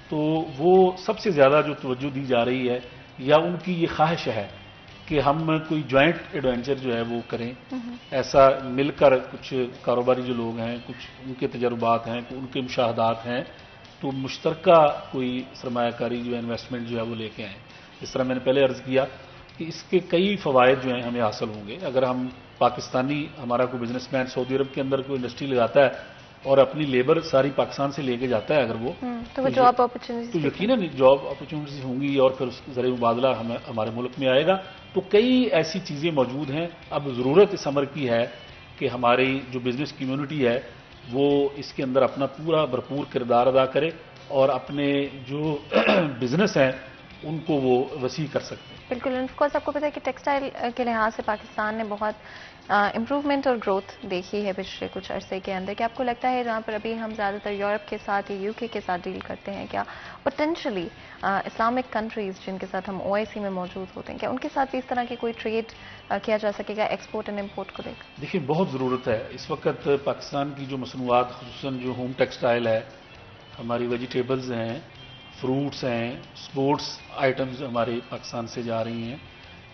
تو وہ سب سے زیادہ جو توجہ دی جا رہی ہے یا ان کی یہ خواہش ہے کہ ہم کوئی جوائنٹ ایڈونچر جو ہے وہ کریں، ایسا مل کر کچھ کاروباری جو لوگ ہیں، کچھ ان کے تجربات ہیں، ان کے مشاہدات ہیں، تو مشترکہ کوئی سرمایہ کاری جو ہے انویسٹمنٹ جو ہے وہ لے کے آئیں. اس طرح میں نے پہلے عرض کیا کہ اس کے کئی فوائد جو ہیں ہمیں حاصل ہوں گے. اگر ہم پاکستانی، ہمارا کوئی بزنس مین سعودی عرب کے اندر کوئی انڈسٹری لگاتا ہے اور اپنی لیبر ساری پاکستان سے لے کے جاتا ہے اگر وہ تو جاب اپرچونیٹیز تو یقیناً جاب اپرچونیٹیز ہوں گی اور پھر اس ذریعہ مبادلہ ہمارے ملک میں آئے گا. تو کئی ایسی چیزیں موجود ہیں. اب ضرورت اس امر کی ہے کہ کہ ہماری جو بزنس کمیونٹی ہے وہ اس کے اندر اپنا پورا بھرپور کردار ادا کرے اور اپنے جو بزنس ہیں ان کو وہ وسیع کر سکتے ہیں. بالکل. آف کورس آپ کو پتا ہے کہ ٹیکسٹائل کے لحاظ سے پاکستان نے بہت امپروومنٹ اور گروتھ دیکھی ہے پچھلے کچھ عرصے کے اندر. کیا آپ کو لگتا ہے جہاں پر ابھی ہم زیادہ تر یورپ کے ساتھ یا UK کے ساتھ ڈیل کرتے ہیں، کیا پوٹینشلی اسلامک کنٹریز جن کے ساتھ ہم OIC میں موجود ہوتے ہیں، کیا ان کے ساتھ بھی اس طرح کی کوئی ٹریڈ کیا جا سکے گا ایکسپورٹ اینڈ امپورٹ کو دیکھ؟ دیکھیں بہت ضرورت ہے اس وقت پاکستان کی جو مصنوعات، خصوصاً جو ہوم ٹیکسٹائل ہے، ہماری ویجیٹیبلز ہیں، فروٹس ہیں، سپورٹس آئٹمز ہمارے پاکستان سے جا رہی ہیں،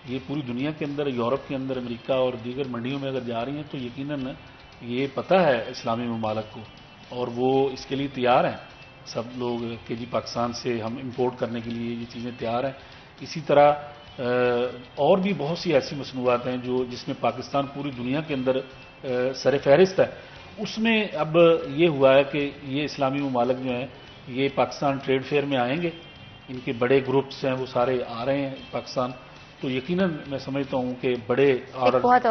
یہ پوری دنیا کے اندر، یورپ کے اندر، امریکہ اور دیگر منڈیوں میں اگر جا رہی ہیں تو یقیناً یہ پتہ ہے اسلامی ممالک کو اور وہ اس کے لیے تیار ہیں سب لوگ کہ جی پاکستان سے ہم امپورٹ کرنے کے لیے یہ چیزیں تیار ہیں. اسی طرح اور بھی بہت سی ایسی مصنوعات ہیں جس میں پاکستان پوری دنیا کے اندر سر فہرست ہے. اس میں اب یہ ہوا ہے کہ یہ اسلامی ممالک جو ہیں یہ پاکستان ٹریڈ فیئر میں آئیں گے، ان کے بڑے گروپس ہیں وہ سارے آ رہے ہیں پاکستان، تو یقیناً میں سمجھتا ہوں کہ بڑے آرڈر، بہت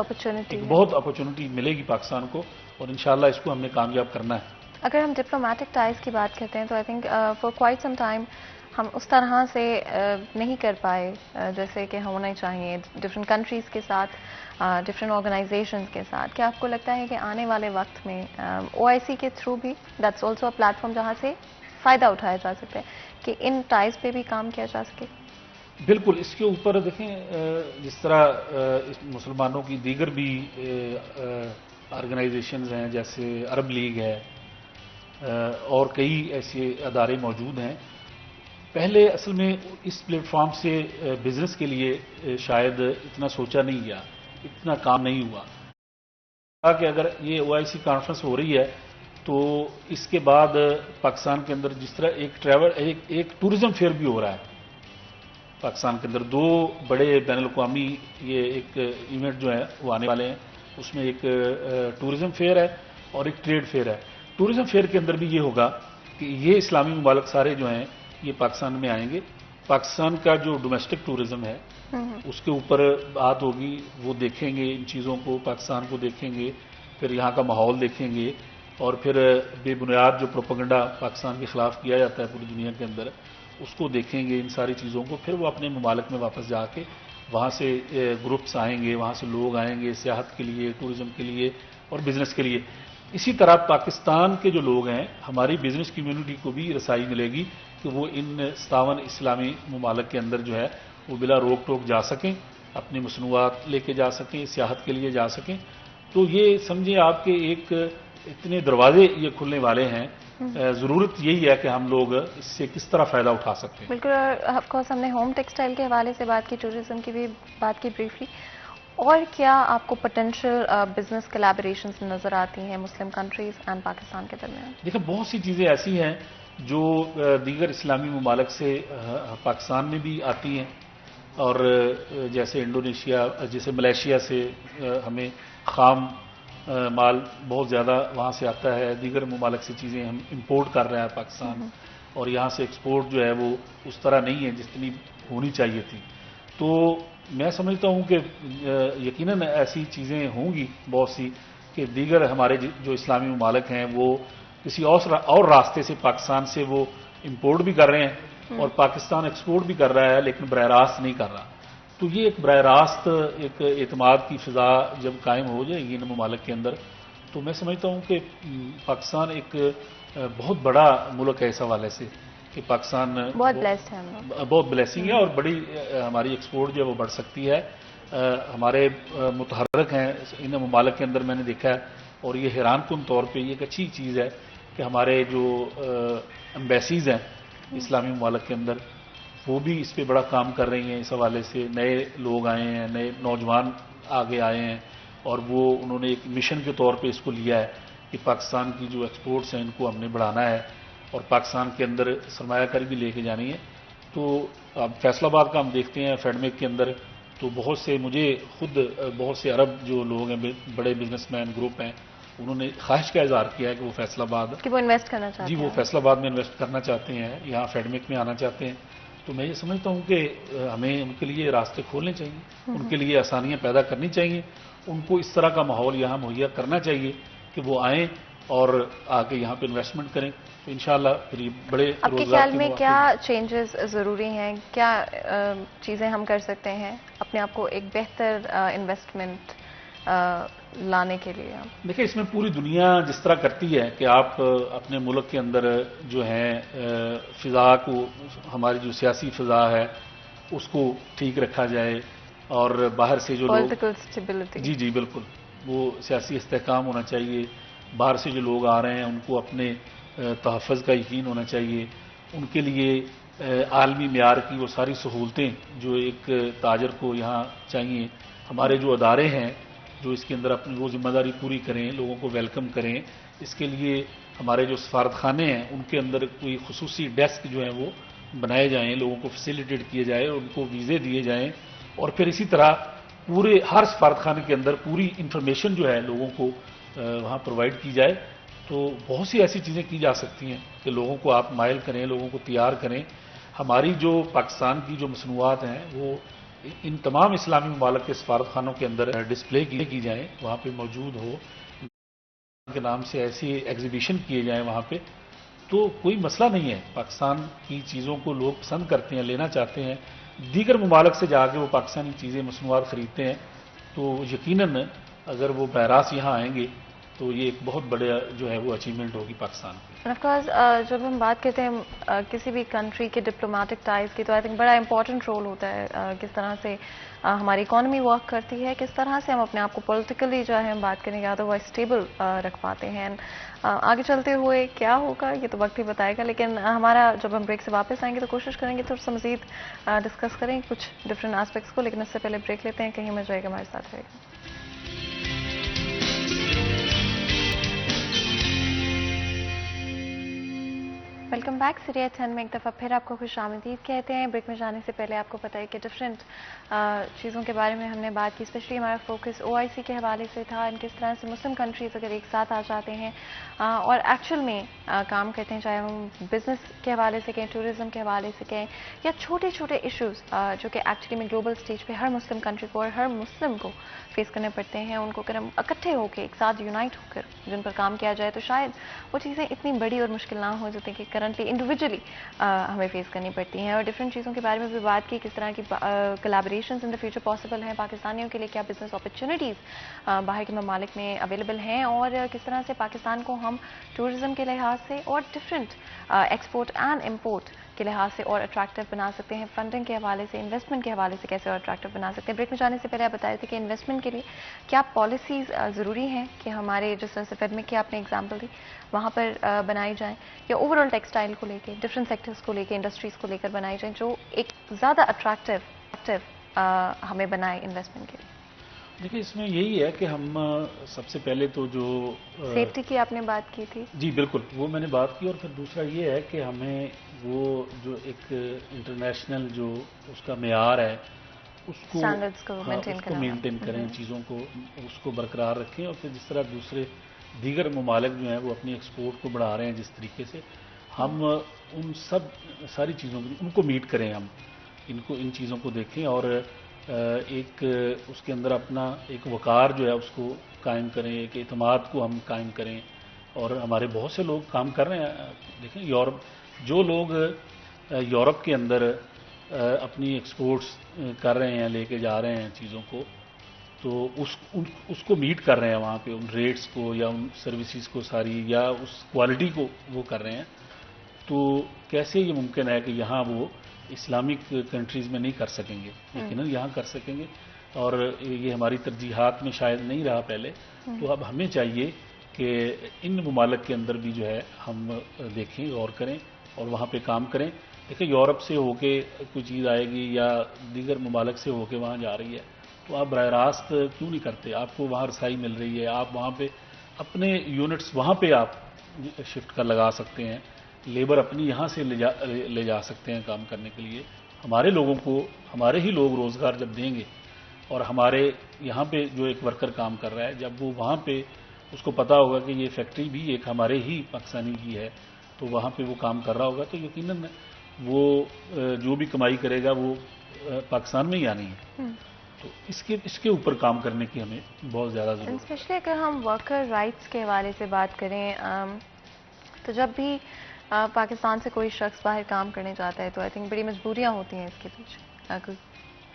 اپرچونٹی ملے گی پاکستان کو اور انشاءاللہ اس کو ہم نے کامیاب کرنا ہے. اگر ہم ڈپلومیٹک ٹائز کی بات کرتے ہیں تو I think for quite some time ہم اس طرح سے نہیں کر پائے جیسے کہ ہونا چاہیے ڈفرینٹ کنٹریز کے ساتھ، ڈفرینٹ آرگنائزیشنز کے ساتھ. کیا آپ کو لگتا ہے کہ آنے والے وقت میں OIC کے تھرو بھی that's also a plate form جہاں سے فائدہ اٹھایا جا سکتا ہے کہ ان ٹائز پہ بھی کام کیا جا سکے؟ بالکل. اس کے اوپر دیکھیں جس طرح مسلمانوں کی دیگر بھی آرگنائزیشنز ہیں جیسے عرب لیگ ہے اور کئی ایسے ادارے موجود ہیں. پہلے اصل میں اس پلیٹ فارم سے بزنس کے لیے شاید اتنا سوچا نہیں گیا، اتنا کام نہیں ہوا کہ اگر یہ OIC کانفرنس ہو رہی ہے تو اس کے بعد پاکستان کے اندر جس طرح ایک ٹورزم فیئر بھی ہو رہا ہے پاکستان کے اندر، 2 بڑے بین الاقوامی یہ ایک ایونٹ جو ہے وہ آنے والے ہیں. اس میں ایک ٹورزم فیئر ہے اور ایک ٹریڈ فیئر ہے. ٹورزم فیئر کے اندر بھی یہ ہوگا کہ یہ اسلامی ممالک سارے جو ہیں یہ پاکستان میں آئیں گے. پاکستان کا جو ڈومیسٹک ٹورزم ہے اس کے اوپر بات ہوگی، وہ دیکھیں گے ان چیزوں کو، پاکستان کو دیکھیں گے، پھر یہاں کا ماحول دیکھیں گے اور پھر بے بنیاد جو پروپیگنڈا پاکستان کے خلاف کیا جاتا ہے پوری دنیا کے اندر اس کو دیکھیں گے، ان ساری چیزوں کو. پھر وہ اپنے ممالک میں واپس جا کے وہاں سے گروپس آئیں گے، وہاں سے لوگ آئیں گے سیاحت کے لیے، ٹورزم کے لیے اور بزنس کے لیے. اسی طرح پاکستان کے جو لوگ ہیں ہماری بزنس کمیونٹی کو بھی رسائی ملے گی کہ وہ ان 57 اسلامی ممالک کے اندر جو ہے وہ بلا روک ٹوک جا سکیں، اپنی مصنوعات لے کے جا سکیں، سیاحت کے لیے جا سکیں. تو یہ سمجھیں آپ کے ایک اتنے دروازے یہ کھلنے والے ہیں. ضرورت یہی ہے کہ ہم لوگ اس سے کس طرح فائدہ اٹھا سکتے ہیں. بالکل. آف کورس ہم نے ہوم ٹیکسٹائل کے حوالے سے بات کی، ٹورزم کی بھی بات کی بریفلی. اور کیا آپ کو پوٹینشیل بزنس کولیبوریشنز نظر آتی ہیں مسلم کنٹریز اینڈ پاکستان کے درمیان؟ دیکھیں بہت سی چیزیں ایسی ہیں جو دیگر اسلامی ممالک سے پاکستان میں بھی آتی ہیں اور جیسے انڈونیشیا، جیسے ملیشیا سے ہمیں خام مال بہت زیادہ وہاں سے آتا ہے، دیگر ممالک سے چیزیں ہم امپورٹ کر رہے ہیں پاکستان اور یہاں سے ایکسپورٹ جو ہے وہ اس طرح نہیں ہے جتنی ہونی چاہیے تھی. تو میں سمجھتا ہوں کہ یقیناً ایسی چیزیں ہوں گی بہت سی کہ دیگر ہمارے جو اسلامی ممالک ہیں وہ کسی اور راستے سے پاکستان سے وہ امپورٹ بھی کر رہے ہیں اور پاکستان ایکسپورٹ بھی کر رہا ہے لیکن براہ راست نہیں کر رہا. تو یہ ایک براہ راست ایک اعتماد کی فضا جب قائم ہو جائے گی ان ممالک کے اندر تو میں سمجھتا ہوں کہ پاکستان ایک بہت بڑا ملک ہے اس حوالے سے کہ پاکستان بہت بلیسڈ ہے، بہت بلیسنگ ہے اور بڑی ہماری ایکسپورٹ جو ہے وہ بڑھ سکتی ہے. ہمارے متحرک ہیں ان ممالک کے اندر میں نے دیکھا ہے اور یہ حیران کن طور پہ یہ ایک اچھی چیز ہے کہ ہمارے جو ایمبیسیز ہیں اسلامی ممالک کے اندر وہ بھی اس پہ بڑا کام کر رہی ہیں. اس حوالے سے نئے لوگ آئے ہیں، نئے نوجوان آگے آئے ہیں اور وہ انہوں نے ایک مشن کے طور پہ اس کو لیا ہے کہ پاکستان کی جو ایکسپورٹس ہیں ان کو ہم نے بڑھانا ہے اور پاکستان کے اندر سرمایہ کاری بھی لے کے جانی ہے. تو اب فیصل آباد کا ہم دیکھتے ہیں فیڈمک کے اندر تو بہت سے مجھے خود بہت سے عرب جو لوگ ہیں بڑے بزنس مین گروپ ہیں انہوں نے خواہش کا اظہار کیا ہے کہ وہ فیصل آباد کہ وہ انویسٹ کرنا چاہتے ہیں. جی وہ فیصل آباد میں انویسٹ کرنا چاہتے ہیں، یہاں فیڈمک میں آنا چاہتے ہیں. تو میں یہ سمجھتا ہوں کہ ہمیں ان کے لیے راستے کھولنے چاہیے، ان کے لیے آسانیاں پیدا کرنی چاہیے ان کو اس طرح کا ماحول یہاں مہیا کرنا چاہیے کہ وہ آئیں اور آ کے یہاں پہ انویسٹمنٹ کریں، تو انشاءاللہ پھر یہ بڑے آپ کے خیال میں کیا چینجز ضروری ہیں، کیا چیزیں ہم کر سکتے ہیں اپنے آپ کو ایک بہتر انویسٹمنٹ لانے کے لیے؟ دیکھیں اس میں پوری دنیا جس طرح کرتی ہے کہ آپ اپنے ملک کے اندر جو ہے فضا کو، ہماری جو سیاسی فضا ہے اس کو ٹھیک رکھا جائے، اور باہر سے جو لوگ پولیٹیکل اسٹیبلٹی، جی بالکل، وہ سیاسی استحکام ہونا چاہیے، باہر سے جو لوگ آ رہے ہیں ان کو اپنے تحفظ کا یقین ہونا چاہیے، ان کے لیے عالمی معیار کی وہ ساری سہولتیں جو ایک تاجر کو یہاں چاہیے، ہمارے جو ادارے ہیں جو اس کے اندر اپنی وہ ذمہ داری پوری کریں، لوگوں کو ویلکم کریں، اس کے لیے ہمارے جو سفارت خانے ہیں ان کے اندر کوئی خصوصی ڈیسک جو ہیں وہ بنائے جائیں، لوگوں کو فیسیلیٹیٹ کیے جائے، ان کو ویزے دیے جائیں، اور پھر اسی طرح پورے ہر سفارت خانے کے اندر پوری انفارمیشن جو ہے لوگوں کو وہاں پرووائڈ کی جائے۔ تو بہت سی ایسی چیزیں کی جا سکتی ہیں کہ لوگوں کو آپ مائل کریں، لوگوں کو تیار کریں، ہماری جو پاکستان کی جو مصنوعات ہیں وہ ان تمام اسلامی ممالک کے سفارت خانوں کے اندر ڈسپلے کی جائیں، وہاں پہ موجود ہو کے نام سے ایسی ایگزیبیشن کیے جائیں وہاں پہ، تو کوئی مسئلہ نہیں ہے۔ پاکستان کی چیزوں کو لوگ پسند کرتے ہیں، لینا چاہتے ہیں، دیگر ممالک سے جا کے وہ پاکستانی چیزیں مصنوعات خریدتے ہیں، تو یقیناً اگر وہ براہ راست یہاں آئیں گے تو یہ ایک بہت بڑے جو ہے وہ اچیومنٹ ہوگی پاکستان کی۔ آف کورس جب ہم بات کرتے ہیں کسی بھی کنٹری کے ڈپلومیٹک ٹائز کی، تو آئی تھنک بڑا امپورٹنٹ رول ہوتا ہے کس طرح سے ہماری اکانومی ورک کرتی ہے، کس طرح سے ہم اپنے آپ کو پولیٹیکلی جو ہے ہم بات کریں گے ادروائز اسٹیبل رکھ پاتے ہیں۔ آگے چلتے ہوئے کیا ہوگا یہ تو وقت ہی بتائے گا، لیکن ہمارا جب ہم بریک سے واپس آئیں گے تو کوشش کریں گے تھوڑا سا مزید ڈسکس کریں کچھ ڈفرینٹ آسپیکٹس کو، لیکن اس سے پہلے بریک لیتے ہیں، کہیں میں جائے گا ہمارے ساتھ رہے گا۔ ویلکم بیک، سیریہ 10 میں ایک دفعہ پھر آپ کو خوش آمدید کہتے ہیں۔ بریک میں جانے سے پہلے آپ کو پتہ ہے کہ ڈفرینٹ چیزوں کے بارے میں ہم نے بات کی، اسپیشلی ہمارا فوکس OIC کے حوالے سے تھا، ان کس طرح سے مسلم کنٹریز اگر ایک ساتھ آ جاتے ہیں اور ایکچوئل میں کام کرتے ہیں، چاہے ہم بزنس کے حوالے سے کہیں، ٹورزم کے حوالے سے کہیں، یا چھوٹے چھوٹے ایشوز جو کہ ایکچولی میں گلوبل سٹیج پہ ہر مسلم کنٹری کو اور ہر مسلم کو فیس کرنے پڑتے ہیں، ان کو اگر ہم اکٹھے ہو کے ایک ساتھ یونائٹ ہو کر جن پر کام کیا جائے تو شاید وہ چیزیں اتنی بڑی اور مشکل نہ ہو جاتی کہ کرنٹلی انڈیویجولی ہمیں فیس کرنی پڑتی ہیں۔ اور ڈفرینٹ چیزوں کے بارے میں بھی بات کی، کس طرح کی کولابوریشنز ان دا فیوچر پاسبل ہیں پاکستانیوں کے لیے، کیا بزنس اپرچونیٹیز باہر کے ممالک میں اویلیبل ہیں، اور کس طرح سے پاکستان کو ہم ٹورزم کے لحاظ سے اور ڈفرینٹ ایکسپورٹ اینڈ امپورٹ کے لحاظ سے اور اٹریکٹیو بنا سکتے ہیں، فنڈنگ کے حوالے سے، انویسٹمنٹ کے حوالے سے کیسے اور اٹریکٹیو بنا سکتے ہیں۔ بریک میں جانے سے پہلے آپ بتائے تھے کہ انویسٹمنٹ کے لیے کیا پالیسیز ضروری ہیں کہ ہمارے جس طرح سے فیڈمک کی آپ نے اگزامپل دی وہاں پر بنائی جائیں، یا اوور آل ٹیکسٹائل کو لے کے، ڈفرینٹ سیکٹرز کو لے کے، انڈسٹریز کو لے کر بنائی جائیں جو ایک زیادہ اٹریکٹیو ہمیں بنائے انویسٹمنٹ کے لیے؟ دیکھیں اس میں یہی ہے کہ ہم سب سے پہلے تو جو سیفٹی کی آپ نے بات کی تھی، جی بالکل وہ میں نے بات کی، اور پھر دوسرا یہ ہے کہ ہمیں وہ جو ایک انٹرنیشنل جو اس کا معیار ہے اس کو اسٹینڈرڈس کو مینٹین کریں، چیزوں کو اس کو برقرار رکھیں، اور پھر جس طرح دوسرے دیگر ممالک جو ہیں وہ اپنی ایکسپورٹ کو بڑھا رہے ہیں جس طریقے سے، ہم ان ساری چیزوں ان کو میٹ کریں، ہم ان چیزوں کو دیکھیں، اور ایک اس کے اندر اپنا ایک وقار جو ہے اس کو قائم کریں، ایک اعتماد کو ہم قائم کریں، اور ہمارے بہت سے لوگ کام کر رہے ہیں۔ دیکھیں جو لوگ یورپ کے اندر اپنی ایکسپورٹس کر رہے ہیں، لے کے جا رہے ہیں چیزوں کو، تو اس کو میٹ کر رہے ہیں وہاں پہ، ان ریٹس کو یا ان سروسز کو ساری، یا اس کوالٹی کو وہ کر رہے ہیں، تو کیسے یہ ممکن ہے کہ یہاں وہ اسلامک کنٹریز میں نہیں کر سکیں گے؟ لیکن یہاں کر سکیں گے، اور یہ ہماری ترجیحات میں شاید نہیں رہا پہلے، تو اب ہمیں چاہیے کہ ان ممالک کے اندر بھی جو ہے ہم دیکھیں، غور کریں اور وہاں پہ کام کریں۔ دیکھیں یورپ سے ہو کے کوئی چیز آئے گی یا دیگر ممالک سے ہو کے وہاں جا رہی ہے، تو آپ براہ راست کیوں نہیں کرتے؟ آپ کو وہاں رسائی مل رہی ہے، آپ وہاں پہ اپنے یونٹس وہاں پہ آپ شفٹ کر لگا سکتے ہیں، لیبر اپنی یہاں سے لے جا سکتے ہیں کام کرنے کے لیے۔ ہمارے لوگوں کو ہمارے ہی لوگ روزگار جب دیں گے، اور ہمارے یہاں پہ جو ایک ورکر کام کر رہا ہے، جب وہ وہاں پہ اس کو پتا ہوگا کہ یہ فیکٹری بھی ایک ہمارے ہی پاکستانی کی ہے، تو وہاں پہ وہ کام کر رہا ہوگا، تو یقیناً وہ جو بھی کمائی کرے گا وہ پاکستان میں ہی آنی ہے۔ تو اس کے اوپر کام کرنے کی ہمیں بہت زیادہ ضرورت ہے. اسپیشلی اگر ہم ورکر رائٹس کے حوالے سے بات کریں تو جب بھی پاکستان سے کوئی شخص باہر کام کرنے جاتا ہے تو آئی تھنک بڑی مجبوریاں ہوتی ہیں اس کے پیچھے.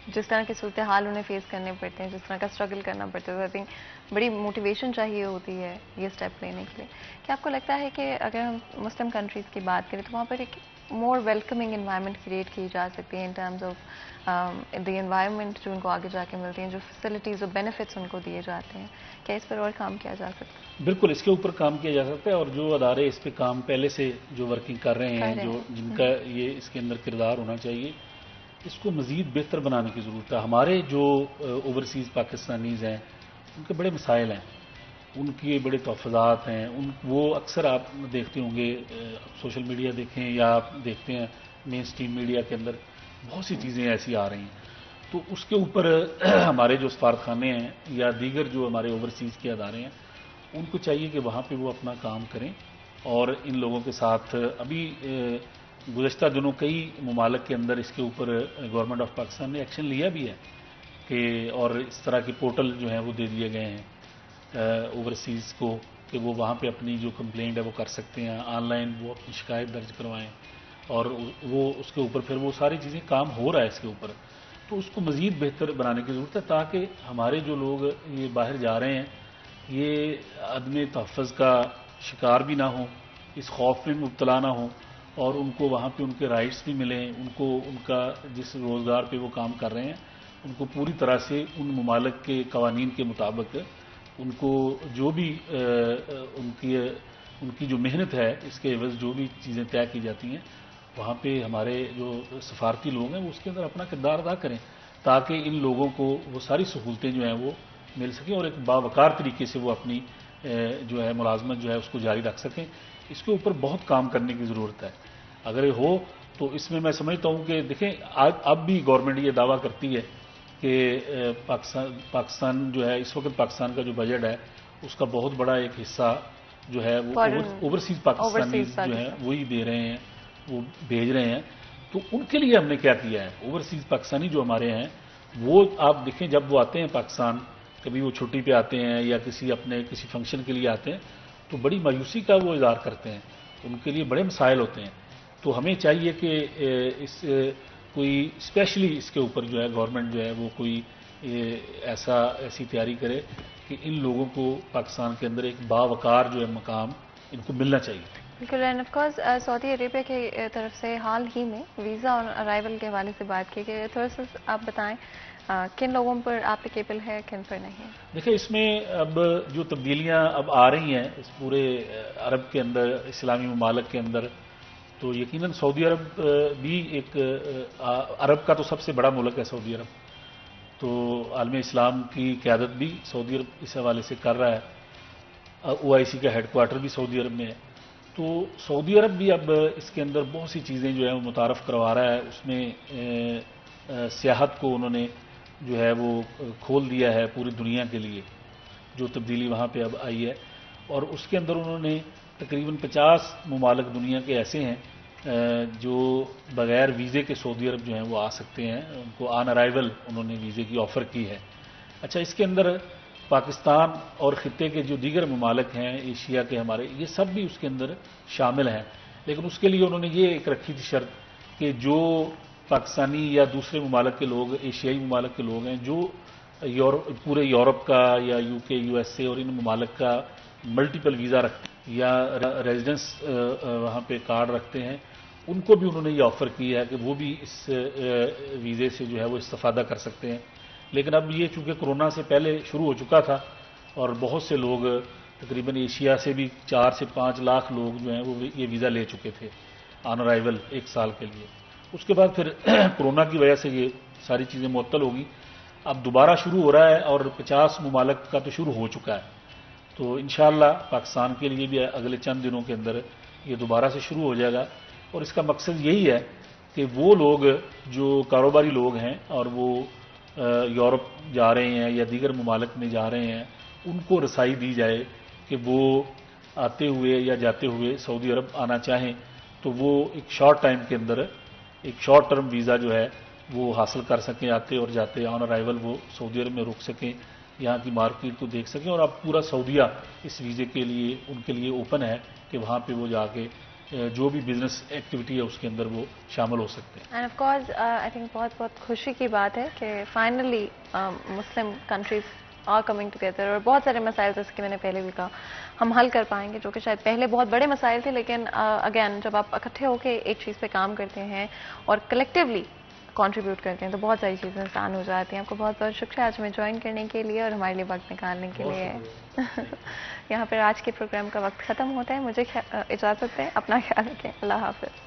جس طرح کی صورتحال انہیں فیس کرنے پڑتے ہیں، جس طرح کا اسٹرگل کرنا پڑتا ہے، تو آئی تھنک بڑی موٹیویشن چاہیے ہوتی ہے یہ اسٹیپ لینے کے لیے. کیا آپ کو لگتا ہے کہ اگر ہم مسلم کنٹریز کی بات کریں تو وہاں پر ایک مور ویلکمنگ انوائرمنٹ کریٹ کی جا سکتی ہے in terms of the environment جو ان کو آگے جا کے ملتی ہیں، جو فیسلٹیز اور بینیفٹس ان کو دیے جاتے ہیں، کیا اس پر اور کام کیا جا سکتا ہے؟ بالکل اس کے اوپر کام کیا جا سکتا ہے، اور جو ادارے اس پہ کام پہلے سے جو ورکنگ کر رہے ہیں، جو جن کا یہ اس کے اندر کردار ہونا چاہیے، اس کو مزید بہتر بنانے کی ضرورت ہے. ہمارے جو اوورسیز پاکستانیز ہیں ان کے بڑے مسائل ہیں، ان کے بڑے تحفظات ہیں. وہ اکثر آپ دیکھتے ہوں گے، سوشل میڈیا دیکھیں یا آپ دیکھتے ہیں مین اسٹریم میڈیا کے اندر بہت سی چیزیں ایسی آ رہی ہیں. تو اس کے اوپر ہمارے جو سفارتخانے ہیں یا دیگر جو ہمارے اوورسیز کے ادارے ہیں ان کو چاہیے کہ وہاں پہ وہ اپنا کام کریں، اور ان لوگوں کے ساتھ ابھی گزشتہ دنوں کئی ممالک کے اندر اس کے اوپر گورنمنٹ آف پاکستان نے ایکشن لیا بھی ہے کہ، اور اس طرح کے پورٹل جو ہیں وہ دے دیے گئے ہیں اوورسیز کو کہ وہ وہاں پہ اپنی جو کمپلینٹ ہے وہ کر سکتے ہیں، آن لائن وہ اپنی شکایت درج کروائیں، اور وہ اس کے اوپر پھر وہ ساری چیزیں کام ہو رہا ہے اس کے اوپر. تو اس کو مزید بہتر بنانے کی ضرورت ہے تاکہ ہمارے جو لوگ یہ باہر جا رہے ہیں یہ عدم تحفظ کا شکار بھی نہ ہوں، اس خوف میں مبتلا نہ ہوں، اور ان کو وہاں پہ ان کے رائٹس بھی ملیں، ان کو ان کا جس روزگار پہ وہ کام کر رہے ہیں ان کو پوری طرح سے ان ممالک کے قوانین کے مطابق ان کو جو بھی ان کی جو محنت ہے اس کے عوض جو بھی چیزیں طے کی جاتی ہیں وہاں پہ ہمارے جو سفارتی لوگ ہیں وہ اس کے اندر اپنا کردار ادا کریں تاکہ ان لوگوں کو وہ ساری سہولتیں جو ہیں وہ مل سکیں اور ایک باوقار طریقے سے وہ اپنی جو ہے ملازمت جو ہے اس کو جاری رکھ سکیں. اس کے اوپر بہت کام کرنے کی ضرورت ہے. اگر یہ ہو تو اس میں سمجھتا ہوں کہ دیکھیں اب بھی گورنمنٹ یہ دعویٰ کرتی ہے کہ پاکستان جو ہے اس وقت پاکستان کا جو بجٹ ہے اس کا بہت بڑا ایک حصہ جو ہے وہ اوورسیز پاکستانیز جو ہیں وہی دے رہے ہیں، وہ بھیج رہے ہیں. تو ان کے لیے ہم نے کیا کیا ہے، اوورسیز پاکستانی جو ہمارے ہیں وہ آپ دیکھیں جب وہ آتے ہیں پاکستان، کبھی وہ چھٹی پہ آتے ہیں یا کسی فنکشن کے لیے آتے ہیں تو بڑی مایوسی کا وہ اظہار کرتے ہیں، ان کے لیے بڑے مسائل ہوتے ہیں. تو ہمیں چاہیے کہ کوئی اسپیشلی اس کے اوپر جو ہے گورنمنٹ جو ہے وہ کوئی ایسی تیاری کرے کہ ان لوگوں کو پاکستان کے اندر ایک باوقار جو ہے مقام ان کو ملنا چاہیے. بالکل. اینڈ آف کورس سعودی عربیہ کی طرف سے حال ہی میں ویزا اور ارائیول کے حوالے سے بات کی کہ تھوڑا سا آپ بتائیں کن لوگوں پر اپلیکیبل ہے کن پر نہیں؟ دیکھیں اس میں اب جو تبدیلیاں اب آ رہی ہیں اس پورے عرب کے اندر، اسلامی ممالک کے اندر، تو یقیناً سعودی عرب بھی ایک عرب کا تو سب سے بڑا ملک ہے سعودی عرب، تو عالم اسلام کی قیادت بھی سعودی عرب اس حوالے سے کر رہا ہے. OIC کا ہیڈ کوارٹر بھی سعودی عرب میں ہے. تو سعودی عرب بھی اب اس کے اندر بہت سی چیزیں جو ہیں وہ متعارف کروا رہا ہے. اس میں سیاحت کو انہوں نے جو ہے وہ کھول دیا ہے پوری دنیا کے لیے، جو تبدیلی وہاں پہ اب آئی ہے. اور اس کے اندر انہوں نے تقریباً 50 ممالک دنیا کے ایسے ہیں جو بغیر ویزے کے سعودی عرب جو ہیں وہ آ سکتے ہیں، ان کو آن ارائیول انہوں نے ویزے کی آفر کی ہے. اچھا، اس کے اندر پاکستان اور خطے کے جو دیگر ممالک ہیں ایشیا کے ہمارے، یہ سب بھی اس کے اندر شامل ہیں. لیکن اس کے لیے انہوں نے یہ ایک رکھی تھی شرط کہ جو پاکستانی یا دوسرے ممالک کے لوگ، ایشیائی ممالک کے لوگ ہیں جو پورے یورپ کا یا UK USA اور ان ممالک کا ملٹیپل ویزا رکھتے ہیں یا ریزیڈنس وہاں پہ کارڈ رکھتے ہیں، ان کو بھی انہوں نے یہ آفر کی ہے کہ وہ بھی اس ویزے سے جو ہے وہ استفادہ کر سکتے ہیں. لیکن اب یہ چونکہ کورونا سے پہلے شروع ہو چکا تھا اور بہت سے لوگ تقریباً ایشیا سے بھی 4 سے 5 لاکھ لوگ جو ہیں وہ یہ ویزا لے چکے تھے آن ارائیول 1 سال کے لیے. اس کے بعد پھر کورونا کی وجہ سے یہ ساری چیزیں معطل ہوگی. اب دوبارہ شروع ہو رہا ہے اور 50 ممالک کا تو شروع ہو چکا ہے. تو انشاءاللہ پاکستان کے لیے بھی اگلے چند دنوں کے اندر یہ دوبارہ سے شروع ہو جائے گا. اور اس کا مقصد یہی ہے کہ وہ لوگ جو کاروباری لوگ ہیں اور وہ یورپ جا رہے ہیں یا دیگر ممالک میں جا رہے ہیں، ان کو رسائی دی جائے کہ وہ آتے ہوئے یا جاتے ہوئے سعودی عرب آنا چاہیں تو وہ ایک شارٹ ٹائم کے اندر ایک شارٹ ٹرم ویزا جو ہے وہ حاصل کر سکیں آتے اور جاتے، آن ارائیول وہ سعودی عرب میں رک سکیں، یہاں کی مارکیٹ کو دیکھ سکیں، اور اب پورا سعودیہ اس ویزے کے لیے ان کے لیے اوپن ہے کہ وہاں پہ وہ جا کے جو بھی بزنس ایکٹیویٹی ہے اس کے اندر وہ شامل ہو سکتے ہیں. And of course I think بہت بہت خوشی کی بات ہے کہ finally Muslim countries are coming together, اور بہت سارے مسائل جیسے کہ میں نے پہلے بھی کہا ہم حل کر پائیں گے، جو کہ شاید پہلے بہت بڑے مسائل تھے، لیکن اگین جب آپ اکٹھے ہو کے ایک چیز پہ کام کرتے ہیں اور کلیکٹیولی کنٹریبیوٹ کرتے ہیں تو بہت ساری چیزیں آسان ہو جاتی ہیں. آپ کو بہت بہت شکریہ آج ہمیں جوائن کرنے کے لیے اور ہمارے لیے وقت نکالنے کے لیے. یہاں پر آج کے پروگرام کا وقت ختم ہوتا ہے، مجھے اجازت دیں، اپنا خیال رکھیں، اللہ حافظ.